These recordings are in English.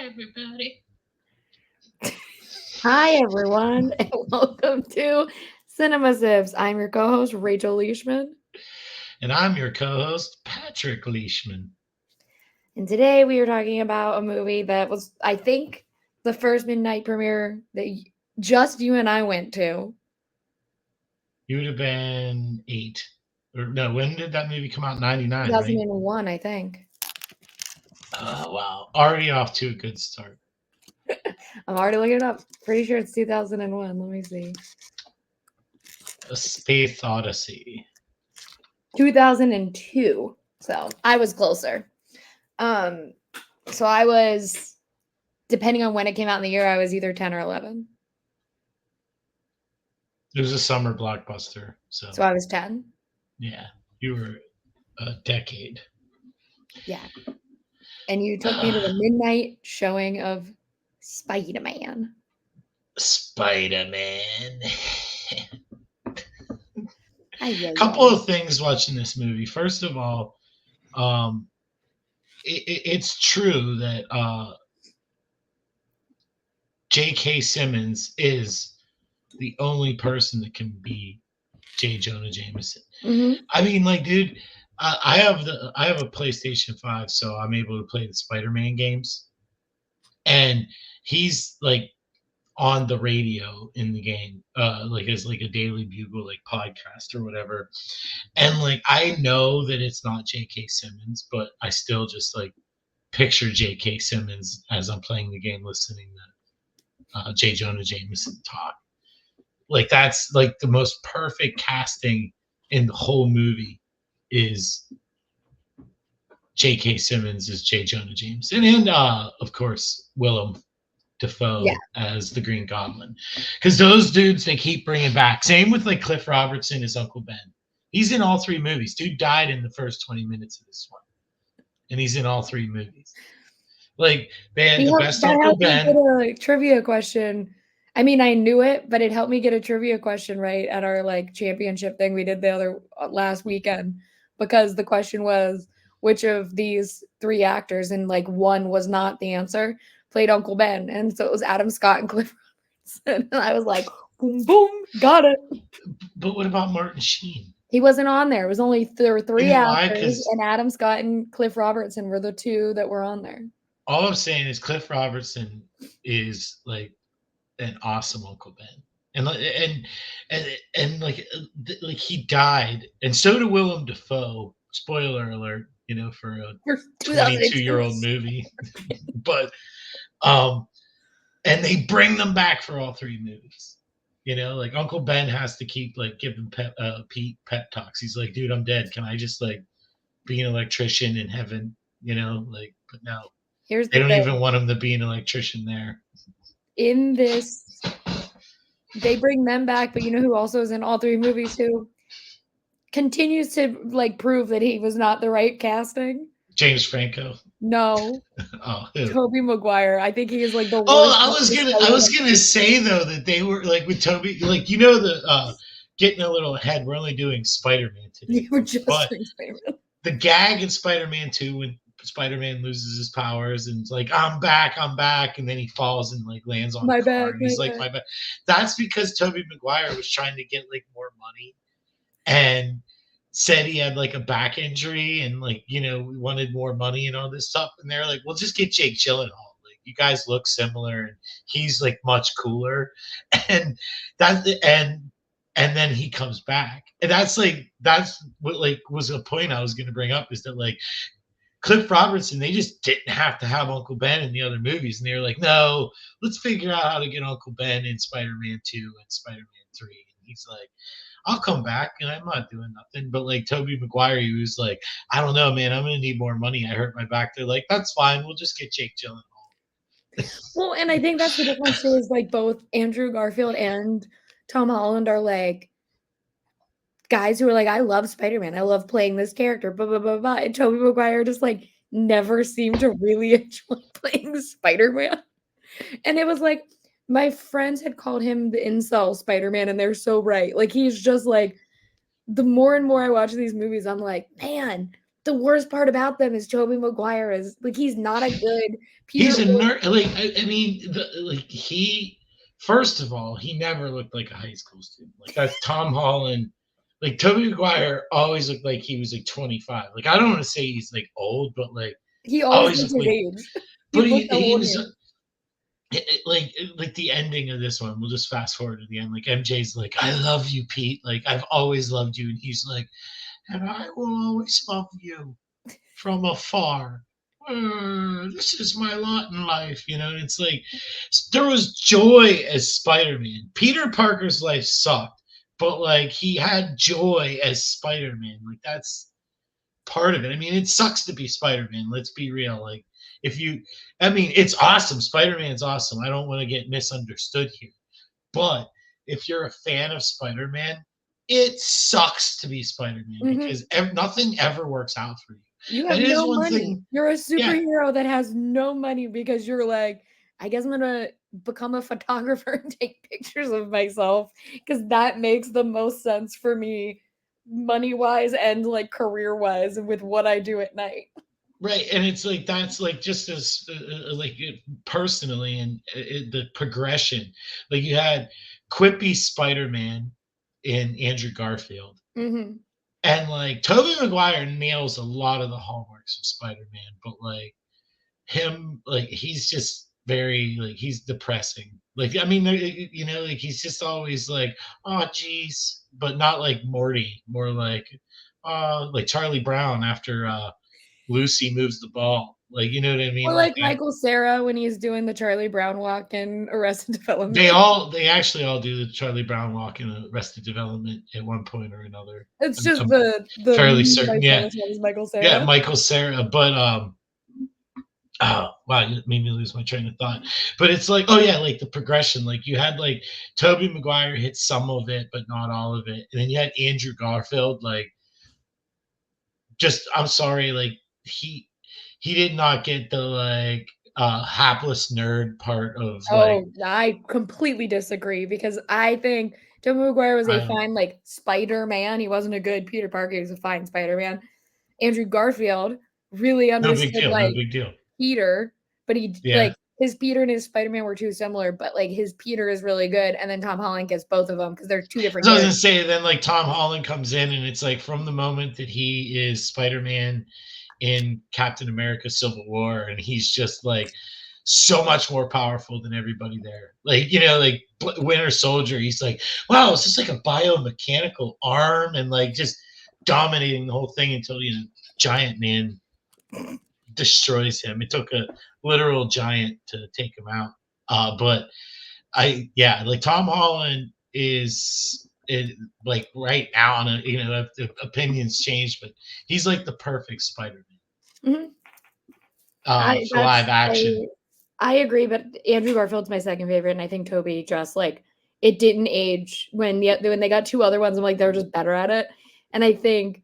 everybody. Hi, everyone, and welcome to Cinema Sibs. I'm your co-host, Rachel Leishman, And I'm your co host, Patrick Leishman. and today we are talking about a movie that was, I think, the first midnight premiere that just you and I went to. You would have been 8. Or no, when did that movie come out? 99, right? 2001, I think. Oh, wow. Already off to a good start. I'm already looking it up. Pretty sure it's 2001. Let me see. A Space Odyssey. 2002. So I was closer. Um, so I was, depending on when it came out in the year, I was either 10 or 11. It was a summer blockbuster. So, So I was 10. yeah, you were a decade. Yeah. And you took me to the midnight showing of Spider-Man. Spider Man. Ay, ay, Couple ay. of things watching this movie. First of all, um, it's true that J.K. Simmons is the only person that can be J. Jonah Jameson. Mm-hmm. I mean, like, dude, I have a PlayStation 5, so I'm able to play the Spider-Man games, and he's like on the radio in the game, like as like a Daily Bugle like podcast or whatever, and like I know that it's not J.K. Simmons, but I still just like picture J.K. Simmons as I'm playing the game, listening to J. Jonah Jameson talk. Like that's like the most perfect casting in the whole movie is J.K. Simmons as J. Jonah Jameson, and of course Willem Yeah. Dafoe as the Green Goblin, because those dudes they keep bringing back. Same with like Cliff Robertson as Uncle Ben. He's in all 3 movies. Dude died in the first 20 minutes of this one, and he's in all 3 movies. Like they had the best That Uncle helped me get Ben. a trivia question. I mean, I knew it, but it helped me get a trivia question right at our like championship thing we did the other last weekend because the question was which of these three actors and like one was not the answer played Uncle Ben, and so it was Adam Scott and Cliff Robertson, and I was like, boom, boom, got it. But what about Martin Sheen? He wasn't on there. It was only there were You three know why? actors, Because and Adam Scott and Cliff Robertson were the two that were on there. all I'm saying is Cliff Robertson is like an awesome Uncle Ben, and and like he died, and so did Willem Dafoe. Spoiler alert, for a For 22-year-old 2002. movie, but um, and they bring them back for all 3 movies. Like Uncle Ben has to keep like giving Pete pep talks. He's like, dude, I'm dead. Can I just like be an electrician in heaven? Like, but no, Here's they the don't even thing. want him to be an electrician there. In this, they bring them back, but you know who also is in all three movies who continues to like prove that he was not the right casting? James Franco. No. Oh, who? Toby Maguire. I think he is like the Oh, worst actor I Spider-Man. was gonna say though that they were like with Toby, like the getting a little ahead. We're only doing Spider-Man today, You were just but doing Spider-Man. the gag in Spider-Man 2 when Spider-Man loses his powers and it's like I'm back, and then he falls and like lands on My a car bad, and my he's like bad. my bad. That's because Toby Maguire was trying to get like more money and said he had like a back injury and like we wanted more money and all this stuff, and they're like, "Well, just get Jake Gyllenhaal. Like you guys look similar, and he's like much cooler." And that and then he comes back, and that's what like was a point I was going to bring up, is that like Cliff Robertson, they just didn't have to have Uncle Ben in the other movies, and they were like, "No, let's figure out how to get Uncle Ben in Spider-Man 2 and Spider-Man 3." And he's like, I'll come back and I'm not doing nothing. But like Toby Maguire, he was like, I don't know, man, I'm gonna need more money. I hurt my back. They're like, that's fine, we'll just get Jake Gyllenhaal. Well, and I think that's the difference too, is like both Andrew Garfield and Tom Holland are like guys who are like, I love Spider-Man. I love playing this character, blah, blah, blah, blah. And Tobey Maguire just like never seemed to really enjoy playing Spider-Man. And it was like, my friends had called him the incel Spider-Man, and they're so right. Like, he's just like, the more and more I watch these movies, I'm like, man, the worst part about them is Tobey Maguire is like he's not a good Peter. He's a nerd. Like I mean, like he. First of all, he never looked like a high school student. Like that's Tom Holland. Like Toby Maguire always looked like he was like 25. Like I don't want to say he's like old, but like He always always looks looked his like. age. He But looked he old was here. like the ending of this one. We'll just fast forward to the end. Like MJ's like, "I love you, Pete. Like I've always loved you," and he's like, "And I will always love you from afar. This is my lot in life," you know. And it's like there was joy as Spider-Man. Peter Parker's life sucked, but like he had joy as Spider-Man. Like that's part of it. I mean, it sucks to be Spider-Man. Let's be real. Like if you, I mean, it's awesome. Spider-Man's awesome. I don't want to get misunderstood here, but if you're a fan of Spider-Man, it sucks to be Spider-Man because nothing ever works out for you. You have That is no one money. thing. You're a Yeah, superhero that has no money because you're like, I guess I'm gonna become a photographer and take pictures of myself because that makes the most sense for me, money wise and like career wise, with what I do at night. right. And it's like that's like just as personally and the progression. Like you had quippy Spider-Man in Andrew Garfield. Mm-hmm. And like Toby Maguire nails a lot of the hallmarks of Spider-Man, but like him, like he's just very like he's depressing. Like I mean, you know, like he's just always like, oh geez, but not like Morty, more like Charlie Brown after Lucy moves the ball. Like you know what I mean? Or Like like that. Michael Cera when he's doing the Charlie Brown walk in Arrested Development. They actually all do the Charlie Brown walk in Arrested Development at one point or another. It's just I'm the fairly meme certain. I saw Yeah, was always Michael yeah, Cera. Michael Cera, but oh wow, you made me lose my train of thought. But it's like, oh yeah, like the progression. Like you had like Toby Maguire hit some of it, but not all of it. And then you had Andrew Garfield, like just I'm sorry, like he he did not get the like hapless nerd part of like Oh, I completely disagree because I think Tobey Maguire was a I fine like Spider-Man. He wasn't a good Peter Parker. He was a fine Spider-Man. Andrew Garfield really no big understood deal, no like big deal. Peter, but he Yeah. like his Peter and his Spider-Man were too similar, but like his Peter is really good, and then Tom Holland gets both of them because they're two different So I was gonna characters. say then like Tom Holland comes in and it's like from the moment that he is Spider-Man in Captain America Civil War and he's just like so much more powerful than everybody there. Like, you know, like Winter Soldier, he's like, wow, it's just like a biomechanical arm and like just dominating the whole thing until you know Giant Man destroys him. It took a literal giant to take him out. But yeah, like Tom Holland is like right now on a you know opinions change, but he's like the perfect Spider-Man Mhm. for live action. I agree, but Andrew Garfield's my second favorite, and I think Toby just like it didn't age when they got two other ones. I'm like they were just better at it, and I think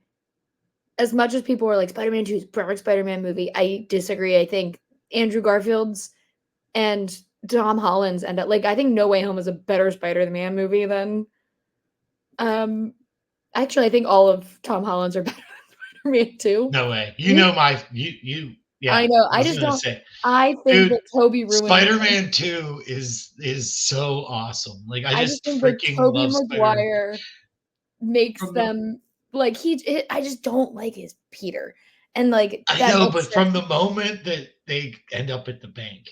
as much as people were like Spider-Man 2 is perfect Spider-Man movie, I disagree. I think Andrew Garfield's and Tom Holland's end up like I think No Way Home is a better Spider-Man movie than um actually I think all of Tom Holland's are better than Spider-Man 2. No way. You You know my you I yeah. know. I I was just gonna don't say, I think dude, that Toby ruined it. Spider-Man 2 is so awesome. Like I I just just think that freaking Toby love Spider-Man Maguire makes from the them like I just don't like his Peter. And like I that know, makes but from sense. the moment that they end up at the bank,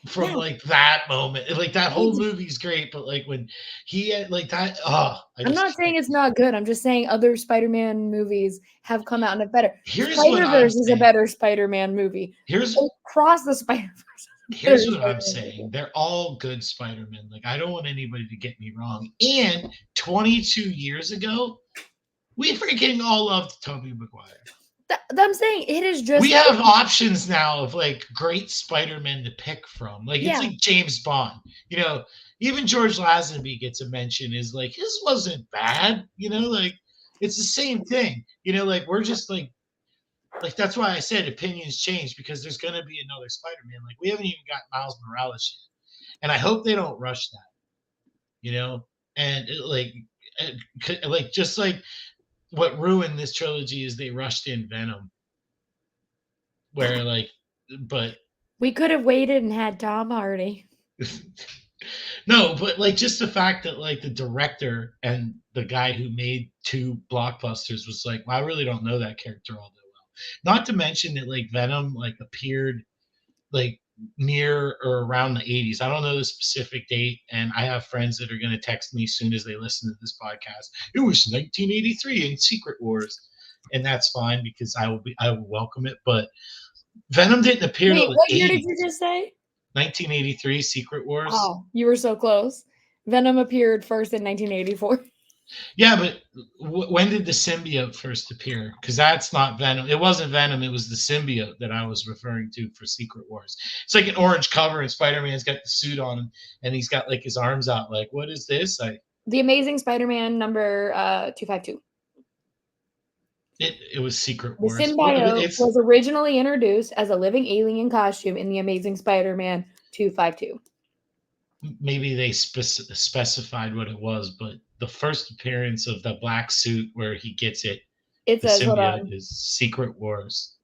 from Yeah, like that moment, like that whole it's movie's great, but like when he had like that, oh, I I'm just not saying can't. it's not good. I'm just saying other Spider-Man movies have come out and are better. Here's what I'm Spider-Verse is a saying. better Spider-Man movie. Here's Across the Spider-Verse is a better here's what I'm Spider-Man saying. movie. They're all good Spider-Man. Like I don't want anybody to get me wrong. And 22 years ago, we freaking all loved Tobey Maguire. I'm saying it is We just have options now of like great Spider-Man to pick from. Like it's yeah. like James Bond. You know, even George Lazenby gets a mention is like his wasn't bad, you know, like it's the same thing. You know, like we're just like that's why I said opinions change because there's gonna be another Spider-Man. Like we haven't even got Miles Morales yet. And I hope they don't rush that, you know? And like just like what ruined this trilogy is they rushed in Venom, where like, but We could have waited and had Tom Hardy. no, but like just the fact that like the director and the guy who made two blockbusters was like, well, I really don't know that character all that well. Not to mention that like Venom like appeared like near or around the 80s. I don't know the specific date, and I have friends that are going to text me as soon as they listen to this podcast. It was 1983 in Secret Wars, and that's fine because I will welcome it. But Venom didn't appear Wait, till the what year did 80s. you just say? 1983 Secret Wars. Oh, you were so close. Venom appeared first in 1984. Yeah, but when did the symbiote first appear? Because that's not Venom. It wasn't Venom. It was the symbiote that I was referring to for Secret Wars. It's like an orange cover, and Spider-Man's got the suit on, and he's got like his arms out. Like, what is this? The Amazing Spider-Man number 252. It was Secret The Wars. symbiote It's was originally introduced as a living alien costume in The Amazing Spider-Man 252. maybe they specified what it was, but the first appearance of the black suit where he gets it, It the says, hold symbiote, on. is Secret Wars.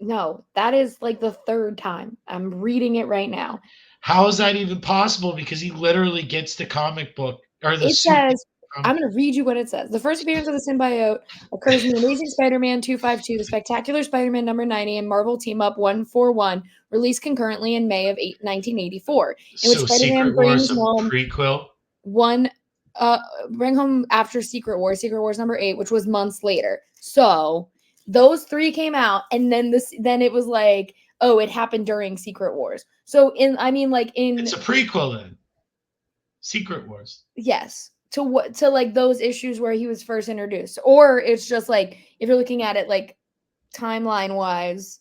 No, that is like the third time. I'm reading it right now. How is that even possible? Because he literally gets the comic book or the It suit. says, I'm going to read you what it says. The first appearance of the symbiote occurs in The Amazing Spider-Man 252, The Spectacular Spider-Man number 90, and Marvel Team Up 141, released concurrently in May of 1984, in which So Spider-Man Secret Wars brings a home prequel. bring home after Secret Wars number 8, which was months later. So those three came out, and then it was like, oh, it happened during Secret Wars. So It's a prequel then. Secret Wars. yes, to like those issues where he was first introduced, or it's just like if you're looking at it like timeline wise,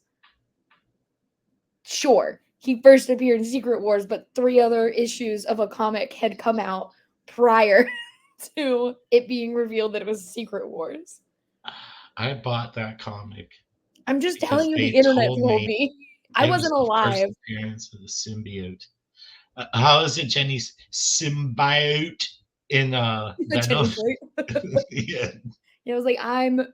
sure, he first appeared in Secret Wars, but 3 other issues of a comic had come out prior to it being revealed that it was Secret Wars. I bought that comic. I'm just telling you, the They internet told told me me. I it was wasn't the first alive. appearance of the symbiote. How is it Jenny's symbiote in Venom? Yeah. Yeah, I was like, I'm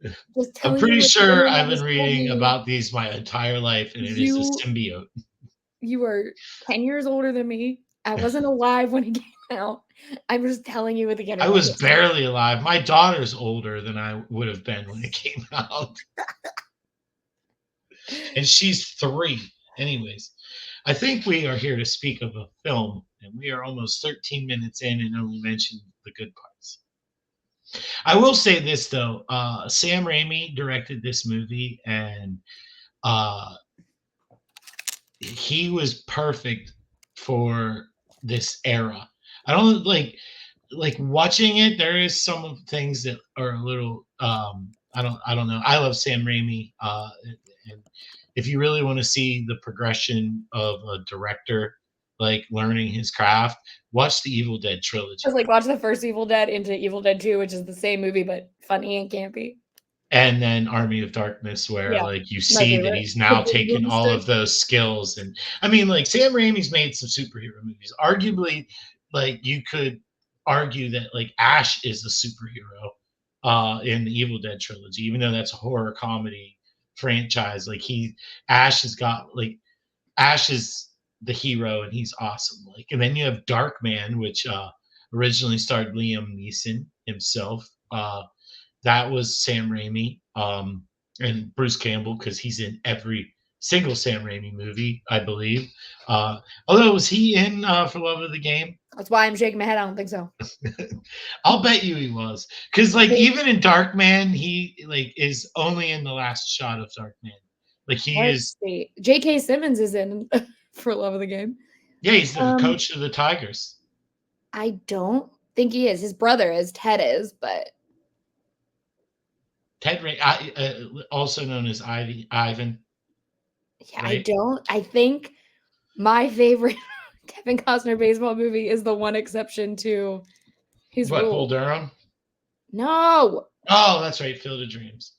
just I'm telling you pretty what the sure internet I've has been told reading me. about these my entire life, and it is a You symbiote. you are 10 years older than me. I wasn't alive when it came out. I'm just telling you what the I internet was has told me. barely alive. My daughter's older than I would have been when it came out. And she's 3. Anyways, I think we are here to speak of a film, and we are almost 13 minutes in and only mentioned the good parts. I will say this though, Sam Raimi directed this movie, and uh, he was perfect for this era. I don't like watching it. There is some of things that are a little I don't know. I love Sam Raimi, and if you really want to see the progression of a director like learning his craft, watch the Evil Dead I was trilogy. like, watch the first Evil Dead into Evil Dead 2, which is the same movie but funny and campy. And then Army of Darkness, where Yeah, like you my see that favorite. he's The now big taken all boomstick. of those skills. And I mean, like Sam Raimi's made some superhero movies. Arguably, like you could argue that like Ash is a superhero in the Evil Dead trilogy, even though that's a horror comedy franchise. Like Ash has got like Ash is the hero and he's awesome. Like, and then you have Darkman, which originally starred Liam Neeson himself. That was Sam Raimi, and Bruce Campbell because he's in every single Sam Raimi movie, I believe. Although was he in For Love of the Game? That's why I'm shaking my head. I don't think so. I'll bet you he was, because like even in Darkman, he like is only in the last shot of Darkman. Like he Let's is, see. J.K. Simmons is in For Love of the Game. yeah, he's the Um, coach of the Tigers. I don't think he is. His brother is. Ted is, but Also known as Ivan, yeah, I right? don't. I think my favorite Kevin Costner baseball movie is the one exception to his What, Bull rule. Durham? No, Oh, that's right, Field of Dreams.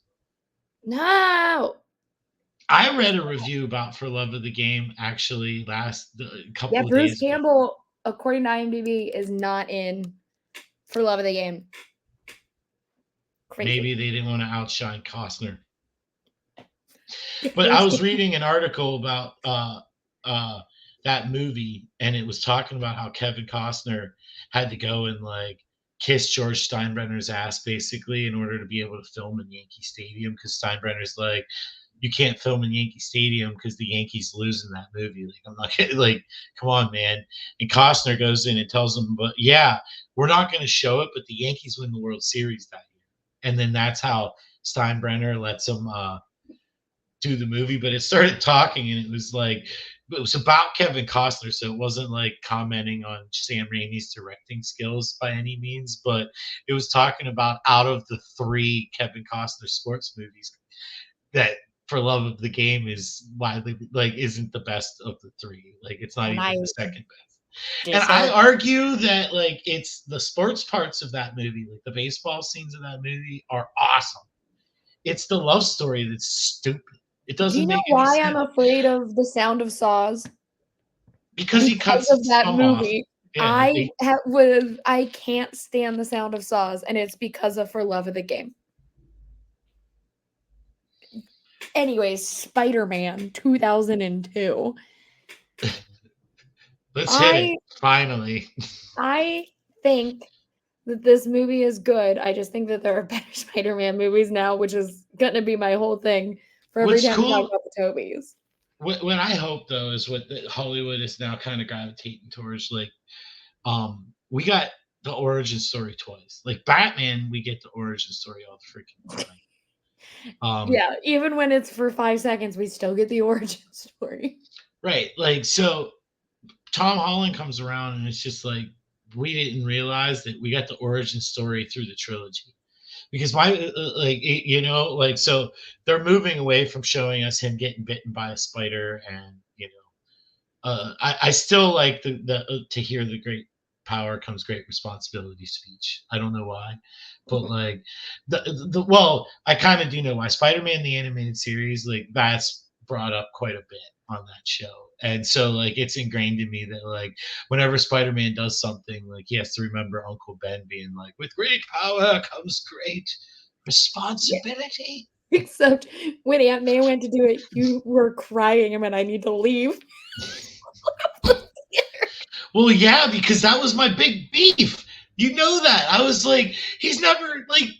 no. I read a review about For Love of the Game actually last a Yeah, couple of Bruce days ago. Campbell, according to IMDb, is not in For Love of the Game. Crazy. Maybe they didn't want to outshine Costner. But I was reading an article about that movie, and it was talking about how Kevin Costner had to go and like kiss George Steinbrenner's ass basically in order to be able to film in Yankee Stadium, because Steinbrenner's like, you can't film in Yankee Stadium because the Yankees lose in that movie. Like, I'm not gonna, like, come on, man. And Costner goes in and tells them, but yeah, we're not going to show it, but the Yankees win the World Series that year. And then that's how Steinbrenner lets him do the movie. But it started talking, and it was like, it was about Kevin Costner, so it wasn't like commenting on Sam Raimi's directing skills by any means, but it was talking about out of the 3 Kevin Costner sports movies, that For Love of the Game is widely like isn't the best of the 3. Like, it's not And even I the second best. And I argue that like it's the sports parts of that movie, like the baseball scenes of that movie, are awesome. It's the love story that's stupid. It Do you doesn't know make any why I'm sense afraid of The Sound of Saws? because he Because cuts of his that thumb off. movie. Yeah, I can't stand The Sound of Saws, and it's because of For Love of the Game. Anyways, Spider-Man 2002. let's hit it finally. I think that this movie is good. I just think that there are better Spider-Man movies now, which is going to be my whole thing for every What's time we talk cool, about the Tobys. what I hope though is what Hollywood is now kind of gravitating towards. Like, we got the origin story twice. Like Batman, we get the origin story all the freaking time. Yeah, even when it's for 5 seconds, we still get the origin story. Right. Like, so Tom Holland comes around, and it's just like, we didn't realize that we got the origin story through the trilogy. Because like, so they're moving away from showing us him getting bitten by a spider, and I still like the to hear the great power comes great responsibility speech. I don't know why, but like well, I kind of do know why. Spider-Man the animated series, like, that's brought up quite a bit on that show, and so like it's ingrained in me that like whenever Spider-Man does something, like he has to remember Uncle Ben being like, "With great power comes great responsibility." Yeah. Except when Aunt May went to do it, you were crying, and I need to leave. Well, yeah, because that was my big beef. You know that. I was like, he's never like,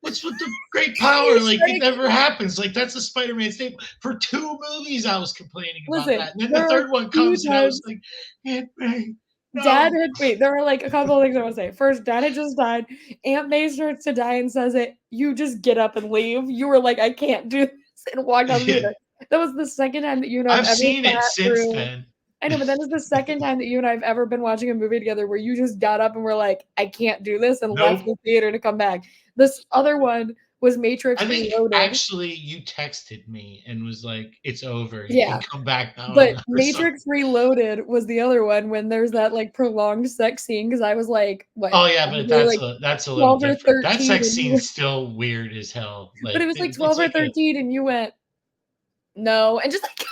what's with the great power? Like, it never happens. Like, that's a Spider-Man staple. For 2 movies, I was complaining about that. And then the third one comes, and I was like, Aunt May. No. There were like a couple of things I want to say. First, Dad had just died. Aunt May starts to die and says it. You just get up and leave. You were like, I can't do this, and walked out of the theater. That was the second time that you and I've seen it since then. I know, but that is the second time that you and I have ever been watching a movie together where you just got up and were like, I can't do this, and left the theater to come back. This other one was Matrix Reloaded. Actually, you texted me and was like, it's over. You can come back now. But Matrix Reloaded was the other one when there's that like prolonged sex scene, because I was like, what? Oh yeah, but that's a little different. That sex scene's still weird as hell. Like, but it was like 12 or 13, and you went, no, and just like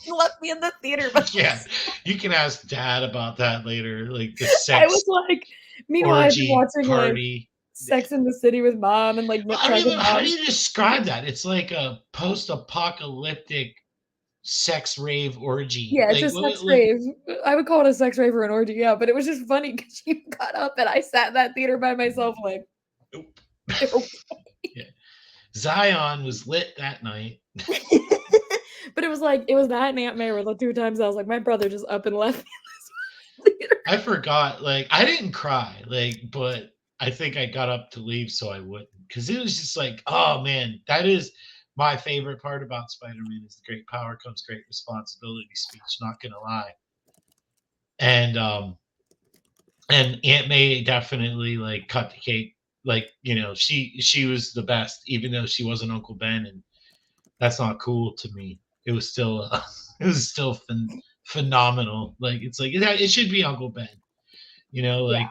left me in the theater. Yeah, you can ask Dad about that later. Like the sex. I was like, meanwhile, I've been watching party. Like, Sex in the City with Mom and like. I mean, how do you describe that? It's like a post-apocalyptic sex rave orgy. Yeah, it's like, a sex rave. I would call it a sex rave or an orgy. Yeah, but it was just funny because you got up and I sat in that theater by myself, like. Nope. Yeah. Zion was lit that night. But it was that and Aunt May were the 2 times I was like, my brother just up and left me in this theater. I forgot. Like, I didn't cry. Like, but I think I got up to leave so I wouldn't, because it was just like, oh man, that is my favorite part about Spider-Man is the great power comes great responsibility speech. Not gonna lie. And Aunt May definitely like cut the cake. Like, she was the best, even though she wasn't Uncle Ben, and that's not cool to me. It was still phenomenal. Like, it's like it should be Uncle Ben.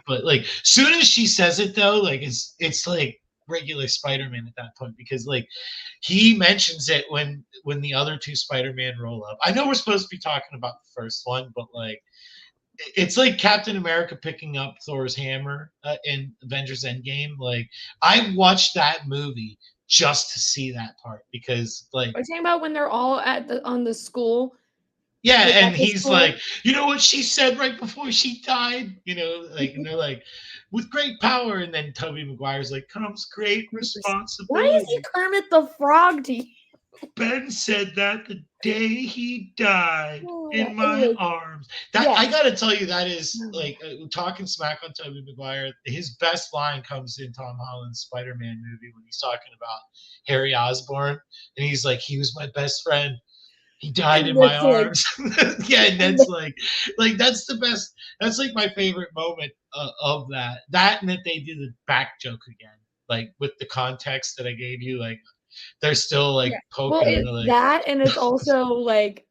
But like soon as she says it though, like it's like regular Spider-Man at that point, because like he mentions it when the other 2 Spider-Man roll up. I know we're supposed to be talking about the first one, but like it's like Captain America picking up Thor's hammer in Avengers Endgame. Like I watched that movie just to see that part because like Are you talking about when they're all at the on the school, yeah, like at and the he's like, school? you know what she said right before she died, like, and they're like, with great power, and then Toby Maguire's like, comes great Why is he responsibility. Kermit the Frog to you? Ben said that the day he died Oh my god. in my Anyway, arms. That I yes. gotta tell you, that is Oh, like talking smack on Toby Maguire. His best line comes in Tom Holland's Spider-Man movie when he's talking about Harry Osborn, and he's like, he was my best friend. He died and in my that's like, arms. Yeah, and and that's like that's the best. That's like my favorite moment of that. That and that they do the back joke again, like with the context that I gave you. Like they're still yeah. like Well, poking him. it's They're like, that, and it's also like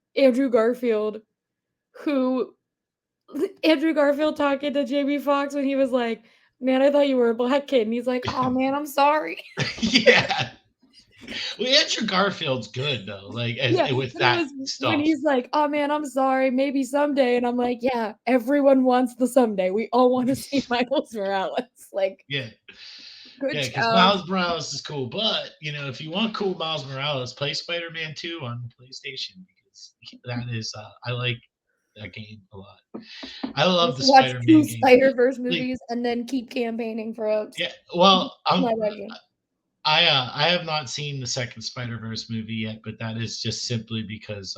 who Andrew Garfield talking to Jamie Foxx when he was like, "Man, I thought you were a black kid," and he's like, "Oh man, I'm sorry." yeah. Well, Andrew Garfield's good though. Like Yeah, with but it that was when stuff. he's like, "Oh man, I'm sorry, maybe someday," and I'm like, "Yeah, everyone wants the someday. We all want to see Miles Morales." Like, Yeah. good Yeah, because job. Miles Morales is cool, but if you want cool Miles Morales, play Spider-Man 2 on the PlayStation because that is I like that game a lot. I love Just the watch two Spider-Man games. Spider-Verse Like, movies and then keep campaigning for a yeah, well, live action. I have not seen the second Spider-Verse movie yet, but that is just simply because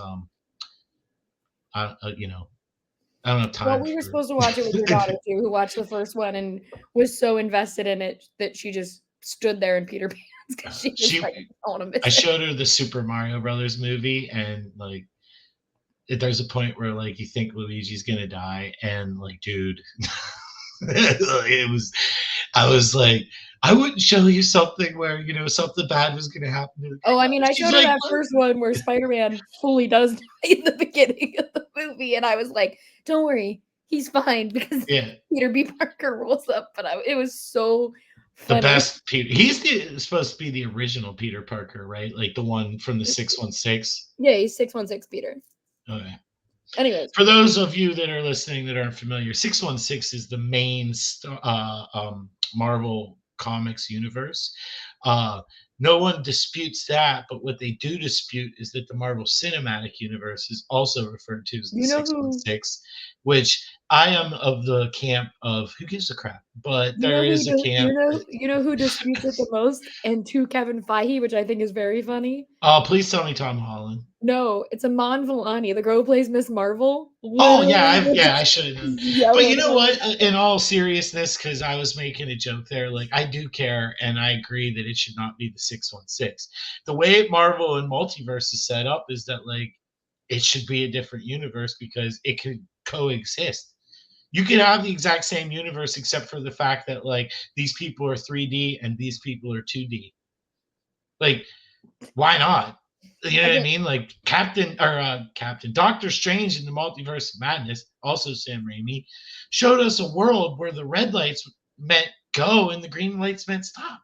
I I don't have Well, time we were for supposed to watch it with your daughter too, who watched the first one and was so invested in it that she just stood there in Peter Pan's because she was like, she "I want to miss I it." showed her the Super Mario Brothers movie, and like there's a point where like you think Luigi's gonna die, and like, dude, it was. I was like, I wouldn't show you something where something bad was gonna happen to the Oh, I guy. mean, I She's showed her like, that what? first one where Spider-Man fully does die in the beginning of the movie, and I was like, "Don't worry, he's fine," because Yeah, Peter B. Parker rolls up, but it was so the funny. best Peter. He's supposed to be the original Peter Parker, right? Like the one from the 616. Yeah, he's 616 Peter. Okay. Anyways, For those of you that are listening that aren't familiar, 616 is the main Marvel Comics universe. Uh, no one disputes that, but what they do dispute is that the Marvel Cinematic Universe is also referred to as the you know who 616, which I am of the camp of who gives a crap, but you there know who is a does camp. you know who disputes it the most? And to Kevin Feige, which I think is very funny. Oh, please tell me Tom Holland. No, it's Iman Vellani, the girl who plays Miss Marvel. Oh yeah, Literally will I just should have known. But yell you at know him what? about it. In all seriousness, because I was making a joke there, like I do care, and I agree that it should not be the 616. The way Marvel and Multiverse is set up is that like it should be a different universe because it could coexist. You could have the exact same universe except for the fact that like these people are 3D and these people are 2D. Like why not? You know I what I think mean? Like Captain Doctor Strange in the Multiverse of Madness, also Sam Raimi, showed us a world where the red lights meant go and the green lights meant stop.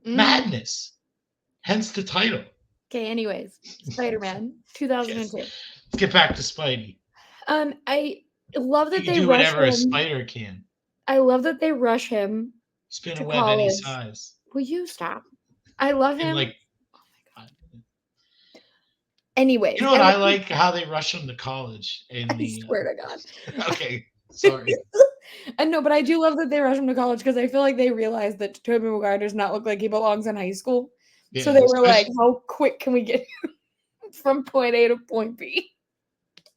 mhm. Madness. Hence the title. Okay, anyways, Spider-Man Yes. 2002. Let's get back to Spidey. I love He that can they do rush whatever a him. spider can. I love that they rush him Spin a to web any college. size. Will you stop? I love And him. like Anyways, what and I like? How they rush him to college in I the swear to God. okay, sorry. And no, but I do love that they rush him to college because I feel like they realized that Tobey Maguire does not look like he belongs in high school. So Yeah, they were like, especially how quick can we get from point A to point B?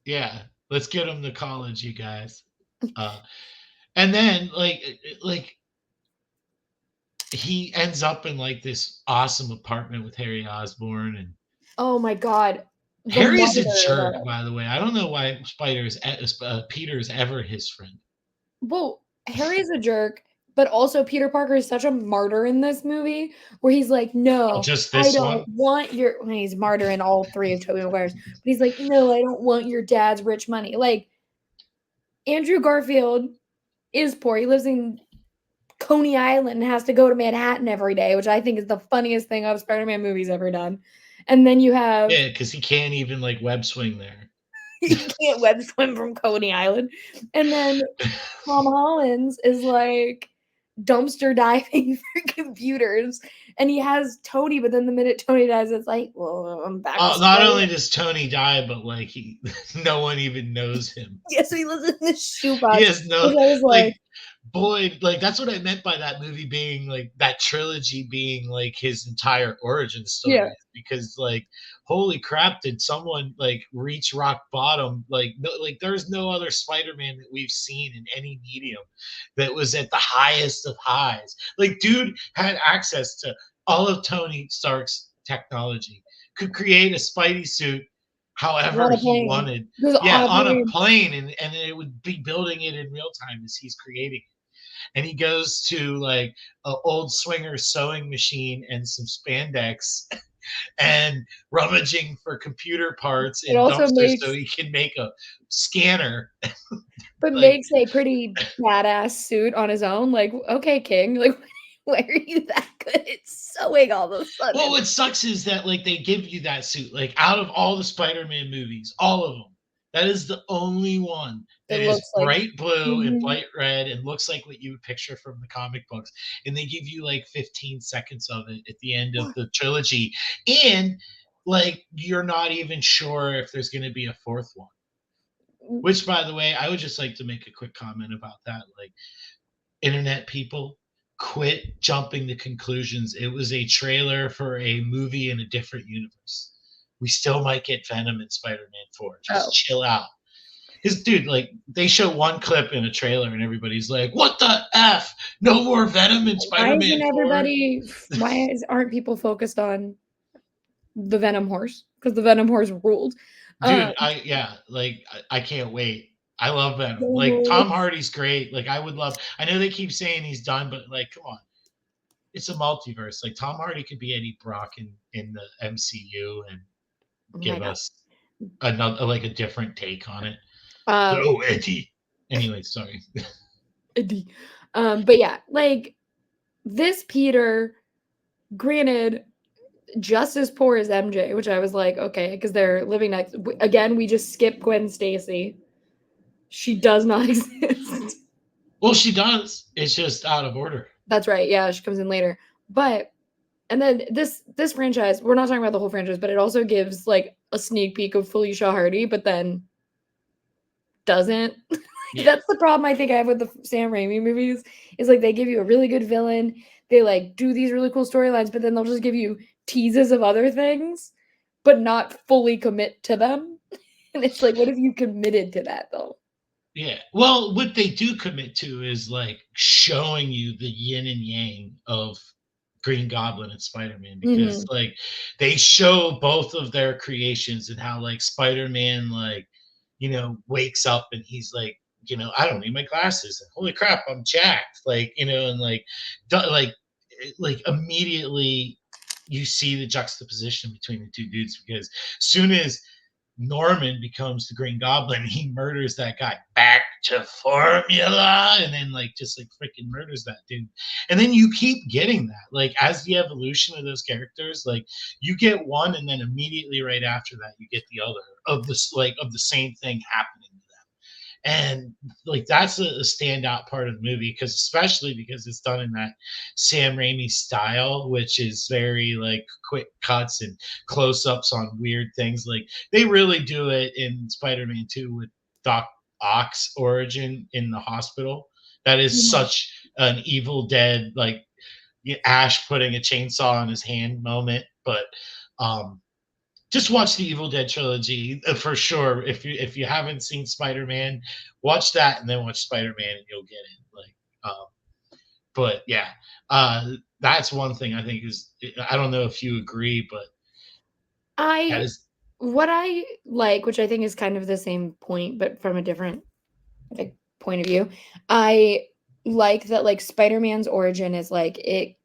yeah. Let's get him to college, you guys. Uh and then like he ends up in like this awesome apartment with Harry Osborn, and Oh my God. The Harry's a mother, jerk, though. by the way. I don't know why Peter's ever his friend. Well, Harry's a jerk, but also Peter Parker is such a martyr in this movie where he's like, Oh, "No, just I this don't one. want your." Well, he's martyr in all three of Tobey Maguire's, but he's like, "No, I don't want your dad's rich money." Like Andrew Garfield is poor. He lives in Coney Island and has to go to Manhattan every day, which I think is the funniest thing of Spider-Man movies ever done. And then you have Yeah, because he can't even like web swing there. He can't web swim from Coney Island. And then Tom Holland's is like dumpster diving for computers, and he has Tony, but then the minute Tony dies, it's like, well, I'm back to Not square only one. does Tony die, but like no one even knows him. Yeah, so he lives in this He shoebox, has no which I was like, like Boyd, like that's what I meant by that movie being like that trilogy being like his entire origin yeah, story. Because like holy crap, did someone like reach rock bottom? Like no, like there's no other Spider-Man that we've seen in any medium that was at the highest of highs. Like dude had access to all of Tony Stark's technology, could create a Spidey suit however on a he plane. wanted. Goes Yeah, on a on a plane. plane, and it would be building it in real time as he's creating it. And he goes to like an old swinger sewing machine and some spandex and rummaging for computer parts It in also dumpsters so makes, he can make a scanner. but Like, makes a pretty badass suit on his own. Like, okay, King, like, why are you that good at sewing all of a well, sudden? what sucks is that like they give you that suit. Like out of all the Spider-Man movies, all of them, that is the only one It that looks is like, bright blue and mhm. bright red and looks like what you would picture from the comic books. And they give you like 15 seconds of it at the end of the trilogy. And like you're not even sure if there's going to be a fourth one. Which, by the way, I would just like to make a quick comment about that. Like, internet people, quit jumping to conclusions. It was a trailer for a movie in a different universe. We still might get Venom and Spider-Man 4. Just Oh, chill out. Because, dude, like, they show one clip in a trailer and everybody's like, what the F? No more Venom and why Spider-Man isn't 4? everybody? Aren't people focused on the Venom horse? Because the Venom horse ruled. Um, Dude, yeah, like, I can't wait. I love Venom. Venom Like, Tom horse. Hardy's great. Like, I would love, I know they keep saying he's done, but, like, come on. It's a multiverse. Like Tom Hardy could be Eddie Brock in the MCU and Oh my give god. us another like a different take on it. Uh, Oh, Eddie. Anyway, sorry. but yeah, like this Peter, granted, just as poor as MJ, which I was like, okay, because they're living next. Again, we just skip Gwen Stacy. She does not exist. Well, she does. It's just out of order. That's right. Yeah, she comes in later. But and then this franchise, we're not talking about the whole franchise, but it also gives like a sneak peek of Felicia Hardy, but then doesn't. Yeah. That's the problem I think I have with the Sam Raimi movies. Is like they give you a really good villain, they like do these really cool storylines, but then they'll just give you teases of other things, but not fully commit to them. And it's like, what if you committed to that though? Yeah. Well, what they do commit to is like showing you the yin and yang of Green Goblin and Spider-Man because Mhm. like they show both of their creations and how like Spider-Man like wakes up and he's like I don't need my glasses and holy crap I'm jacked like and like like like immediately you see the juxtaposition between the two dudes because soon as Norman becomes the Green Goblin. He murders that guy back to formula, and then like just like freaking murders that dude. And then you keep getting that, like as the evolution of those characters, like you get one, and then immediately right after that, you get the other of this like of the same thing happening to them. And like that's a standout part of the movie because especially because it's done in that Sam Raimi style, which is very like quick cuts and close-ups on weird things. Like they really do it in Spider-Man 2 with Doc Ock's origin in the hospital. That is Mhm. such an Evil Dead like Ash putting a chainsaw on his hand moment, but um just watch the Evil Dead trilogy for sure. If you haven't seen Spider Man, watch that and then watch Spider Man, and you'll get it. Like, but yeah, that's one thing I think is. I don't know if you agree, but that I is what I like, which I think is kind of the same point, but from a different like point of view. I like that like Spider-Man's origin is like it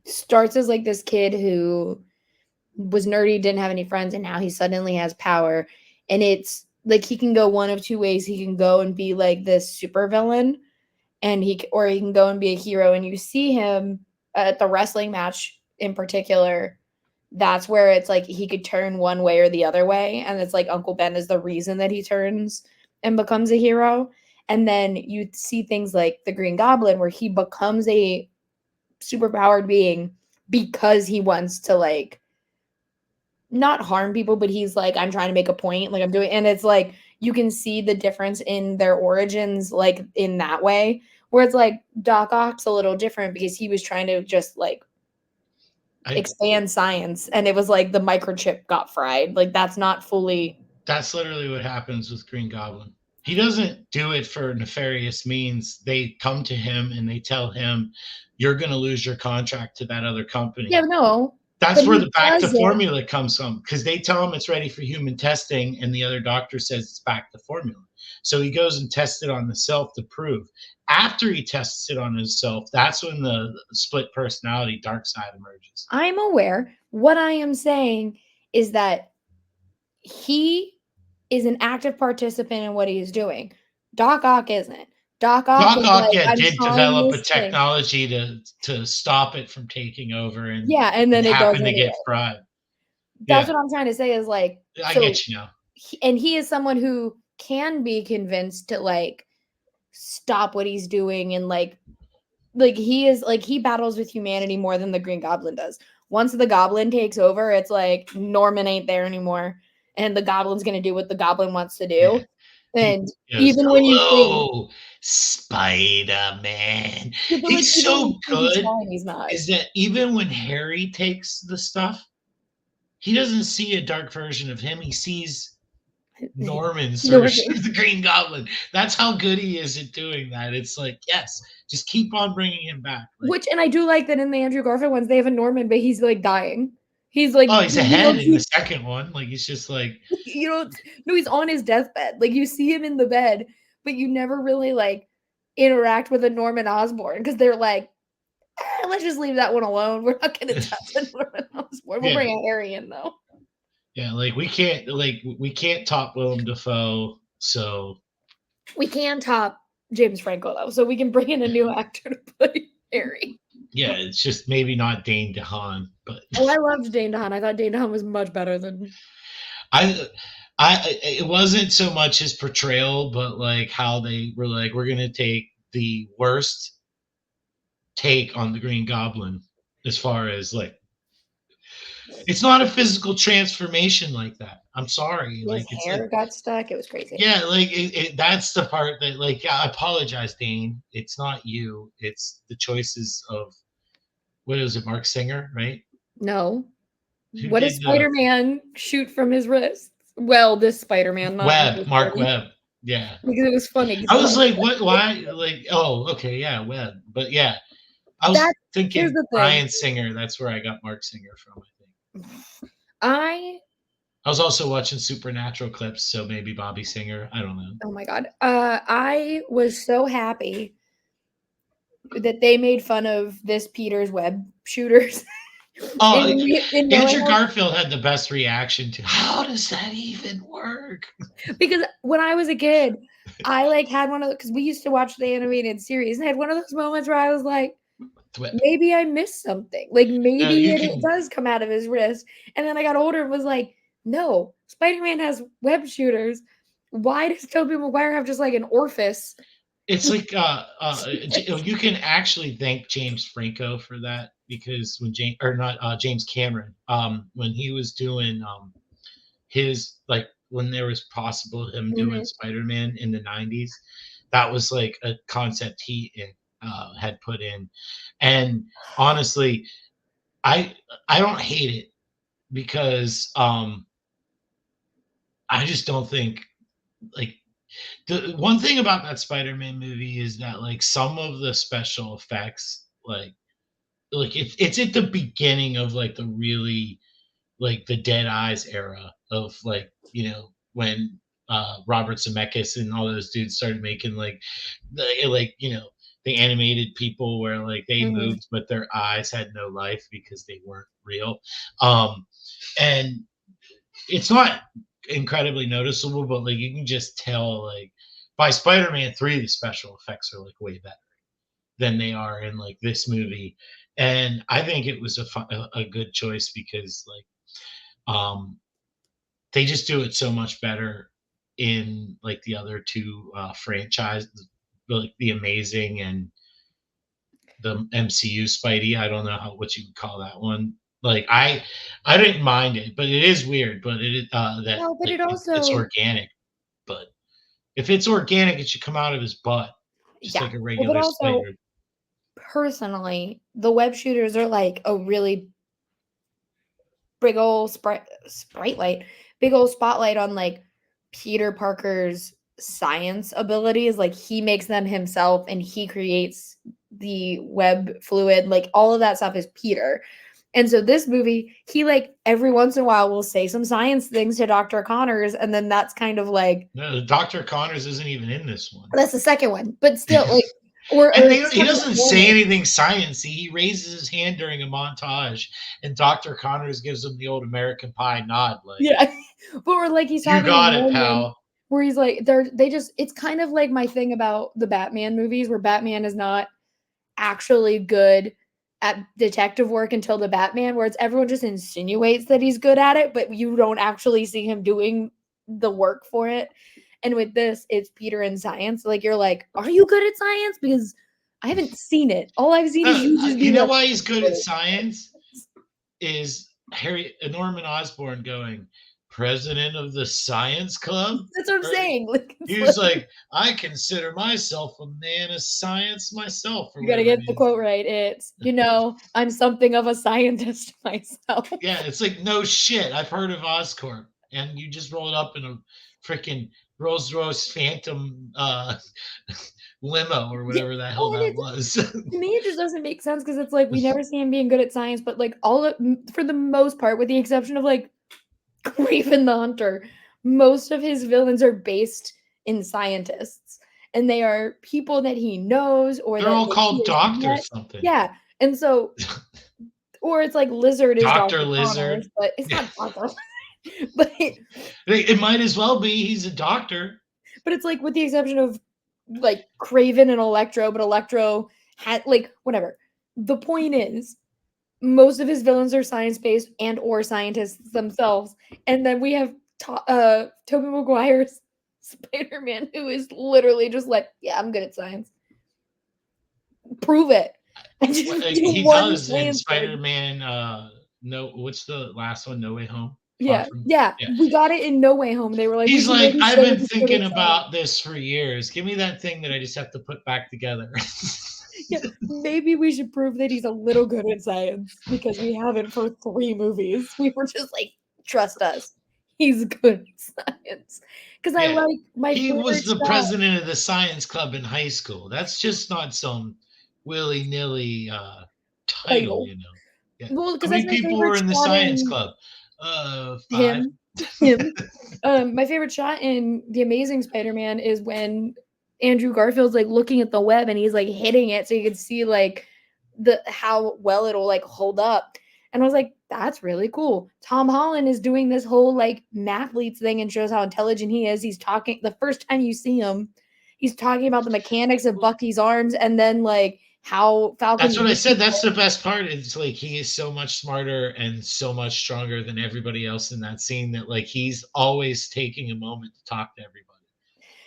starts as like this kid who was nerdy, didn't have any friends, and now he suddenly has power. And it's like he can go one of two ways. He can go and be like this super villain, and or he can go and be a hero. And you see him at the wrestling match in particular that's where it's like he could turn one way or the other way, and it's like Uncle Ben is the reason that he turns and becomes a hero. And then you see things like the Green Goblin where he becomes a superpowered being because he wants to like not harm people, but he's like, I'm trying to make a point, like I'm doing, and it's like you can see the difference in their origins, like in that way, where it's like Doc Ock's a little different because he was trying to just like expand science, and it was like the microchip got fried. Like that's not fully. That's literally what happens with Green Goblin. He doesn't do it for nefarious means. They come to him and they tell him, "You're going to lose your contract to that other company." Yeah, no. That's But where he the back to does it. formula comes from, because they tell him it's ready for human testing, and the other doctor says it's back to formula. So he goes and tests it on himself to prove. After he tests it on himself, that's when the split personality dark side emerges. I'm aware. What I am saying is that he is an active participant in what he is doing. Doc Ock isn't. Doc Ock Doc is Ock, like, yeah, I'm did trying develop a this thing. technology to stop it from taking over, and Yeah, and it then it does happened to anyway. get fried. That's Yeah, what I'm trying to say is like, I so, get you now. and he is someone who can be convinced to like stop what he's doing and like he is like he battles with humanity more than the Green Goblin does. Once the Goblin takes over, it's like Norman ain't there anymore, and the Goblin's gonna do what the Goblin wants to Yeah. do. He And goes, even when you think, "Hello, Spider-Man." yeah, but like He's even when so you think he's good, fine, he's not. is that even when Harry takes the stuff, he doesn't see a dark version of him. He sees Norman's version Norman. of the Green Goblin. That's how good he is at doing that. It's like, yes, just keep on bringing him back. Like, Which, and I do like that in the Andrew Garfield ones, they have a Norman, but he's like dying. He's like, oh, he's you ahead don't in the see, second one. Like, he's just like, you don't, no, he's on his deathbed. Like, you see him in the bed, but you never really like interact with a Norman Osborn because they're like, let's just leave that one alone. We're not going to touch a Norman Osborn. We'll yeah, bring a Harry in though. yeah. We can't top Willem Dafoe. So We can top James Franco though, so we can bring in a new actor to play Harry. yeah, it's just maybe not Dane DeHaan, but Oh, I loved Dane DeHaan. I thought Dane DeHaan was much better than. I it wasn't so much his portrayal, but like how they were like, we're gonna take the worst take on the Green Goblin as far as like it's not a physical transformation like that. I'm sorry, His like it's like hair got stuck. It was crazy. yeah, like that's the part that like I apologize, Dane. It's not you. It's the choices of what is it, Mark Singer, right? No. Who What does did the Spider-Man shoot from his wrists? Well, this Spider-Man, not in Webb, this Mark movie. Webb? Yeah, Because it was funny because I he was had like, what? Why? Like, oh, okay, yeah, Webb. But yeah, I was that. Here's thinking the thing. Bryan Singer. That's where I got Mark Singer from, I think. I I was also watching Supernatural clips, so maybe Bobby Singer. I don't know. oh my god. I was so happy that they made fun of this Peter's web shooters. Oh, in knowing Andrew Garfield had the best reaction to how does that even work? because when I was a kid, I like had one of because we used to watch the animated series and I had one of those moments where I was like, Thwip. maybe I missed something. Like No, maybe you it can. does come out of his wrist. And then I got older and was like, no, Spider-Man has web shooters. Why does Toby Maguire have just like an orifice? It's like you can actually thank James Franco for that because when James or not James Cameron when he was doing his like when there was possible him doing Mhm. Spider-Man in the 90s, that was like a concept he had put in. And honestly, I I don't hate it because I just don't think like the one thing about that Spider-Man movie is that like some of the special effects like it's at the beginning of like the really like the Dead Eyes era of like when Robert Zemeckis and all those dudes started making like the animated people where like they Mhm. moved but their eyes had no life because they weren't real. um and it's not incredibly noticeable, but like you can just tell like by Spider-Man 3 the special effects are like way better than they are in like this movie. And I think it was a good choice because um they just do it so much better in like the other two franchises, like the Amazing and the MCU Spidey. I don't know what you would call that one. Like I didn't mind it, but it is weird. But that No, but like it it's also, organic. But if it's organic, it should come out of his butt, just yeah. like a Well, but regular also, spider. personally, the web shooters are like a really big old sprite light, big old spotlight on like Peter Parker's science abilities. Like he makes them himself and he creates the web fluid. Like all of that stuff is Peter. And so this movie, he like every once in a while will say some science things to Dr. Connors, and then that's kind of like No, Dr. Connors isn't even in this one. that's the second one, but still like or And he Scott doesn't say McDermott. anything sciencey. He raises his hand during a montage, and Dr. Connors gives him the old American Pie nod, like Yeah. But or like he's "You talking to got it, Norman pal." where he's like they just it's kind of like my thing about the Batman movies where Batman is not actually good at detective work until the Batman, where it's everyone just insinuates that he's good at it, but you don't actually see him doing the work for it. And with this, it's Peter in science. Like you're like, are you good at science? Because I haven't seen it. All I've seen is you just be You know like, why he's good at science is Norman Osborn going, "President of the Science Club?" that's what I'm Or saying. Like it's he's like like, "I consider myself a man of science myself," or you gotta whatever it get the is. quote right. It's, I'm something of a scientist myself. Yeah, it's like, no shit. I've heard of Oscorp, and you just rolled up in a freaking Rolls Royce Phantom limo or Yeah. whatever the hell Well, and that it was. to me it just doesn't make sense because it's like we never see him being good at science, but like for the most part, with the exception of like Raven the Hunter, most of his villains are based in scientists, and they are people that he knows or They're that all like, he called has Doctor met. something. Yeah, and so or it's like Lizard is Doctor Dr. Connors, Lizard. but it's Yeah. not Dr. but It might as well be. He's a doctor. But it's like with the exception of like Craven and Electro, but Electro had like whatever. The point is, most of his villains are science based and or scientists themselves, and then we have Toby Maguire's Spider Man, who is literally just like, yeah, I'm good at science. Prove it. And just do He one does in science thing. Spider-Man. No, what's the last one? No Way Home. Far Yeah, from. yeah. Yeah. We got it in No Way Home. They were like, we He's should like, maybe I've show been he's good thinking at science. about this for years. Give me that thing that I just have to put back together. Yeah, maybe we should prove that he's a little good at science because we haven't for 3 movies. We were just like, trust us, he's good at science. Because I Yeah. like my He was favorite the shot. president of the science club in high school. That's just not some willy-nilly title, Title. you know. Yeah. Well, How because that's many my people favorite were in the shot science in club? Five. him. Him. My favorite shot in The Amazing Spider-Man is when Andrew Garfield's like looking at the web and he's like hitting it so you can see like the how well it'll like hold up. And I was like, that's really cool. Tom Holland is doing this whole like mathletes thing and shows how intelligent he is. He's talking the first time you see him, he's talking about the mechanics of Bucky's arms and then like how That's Falcon's what I said. vision That's the works. best part. It's like he is so much smarter and so much stronger than everybody else in that scene that like he's always taking a moment to talk to everybody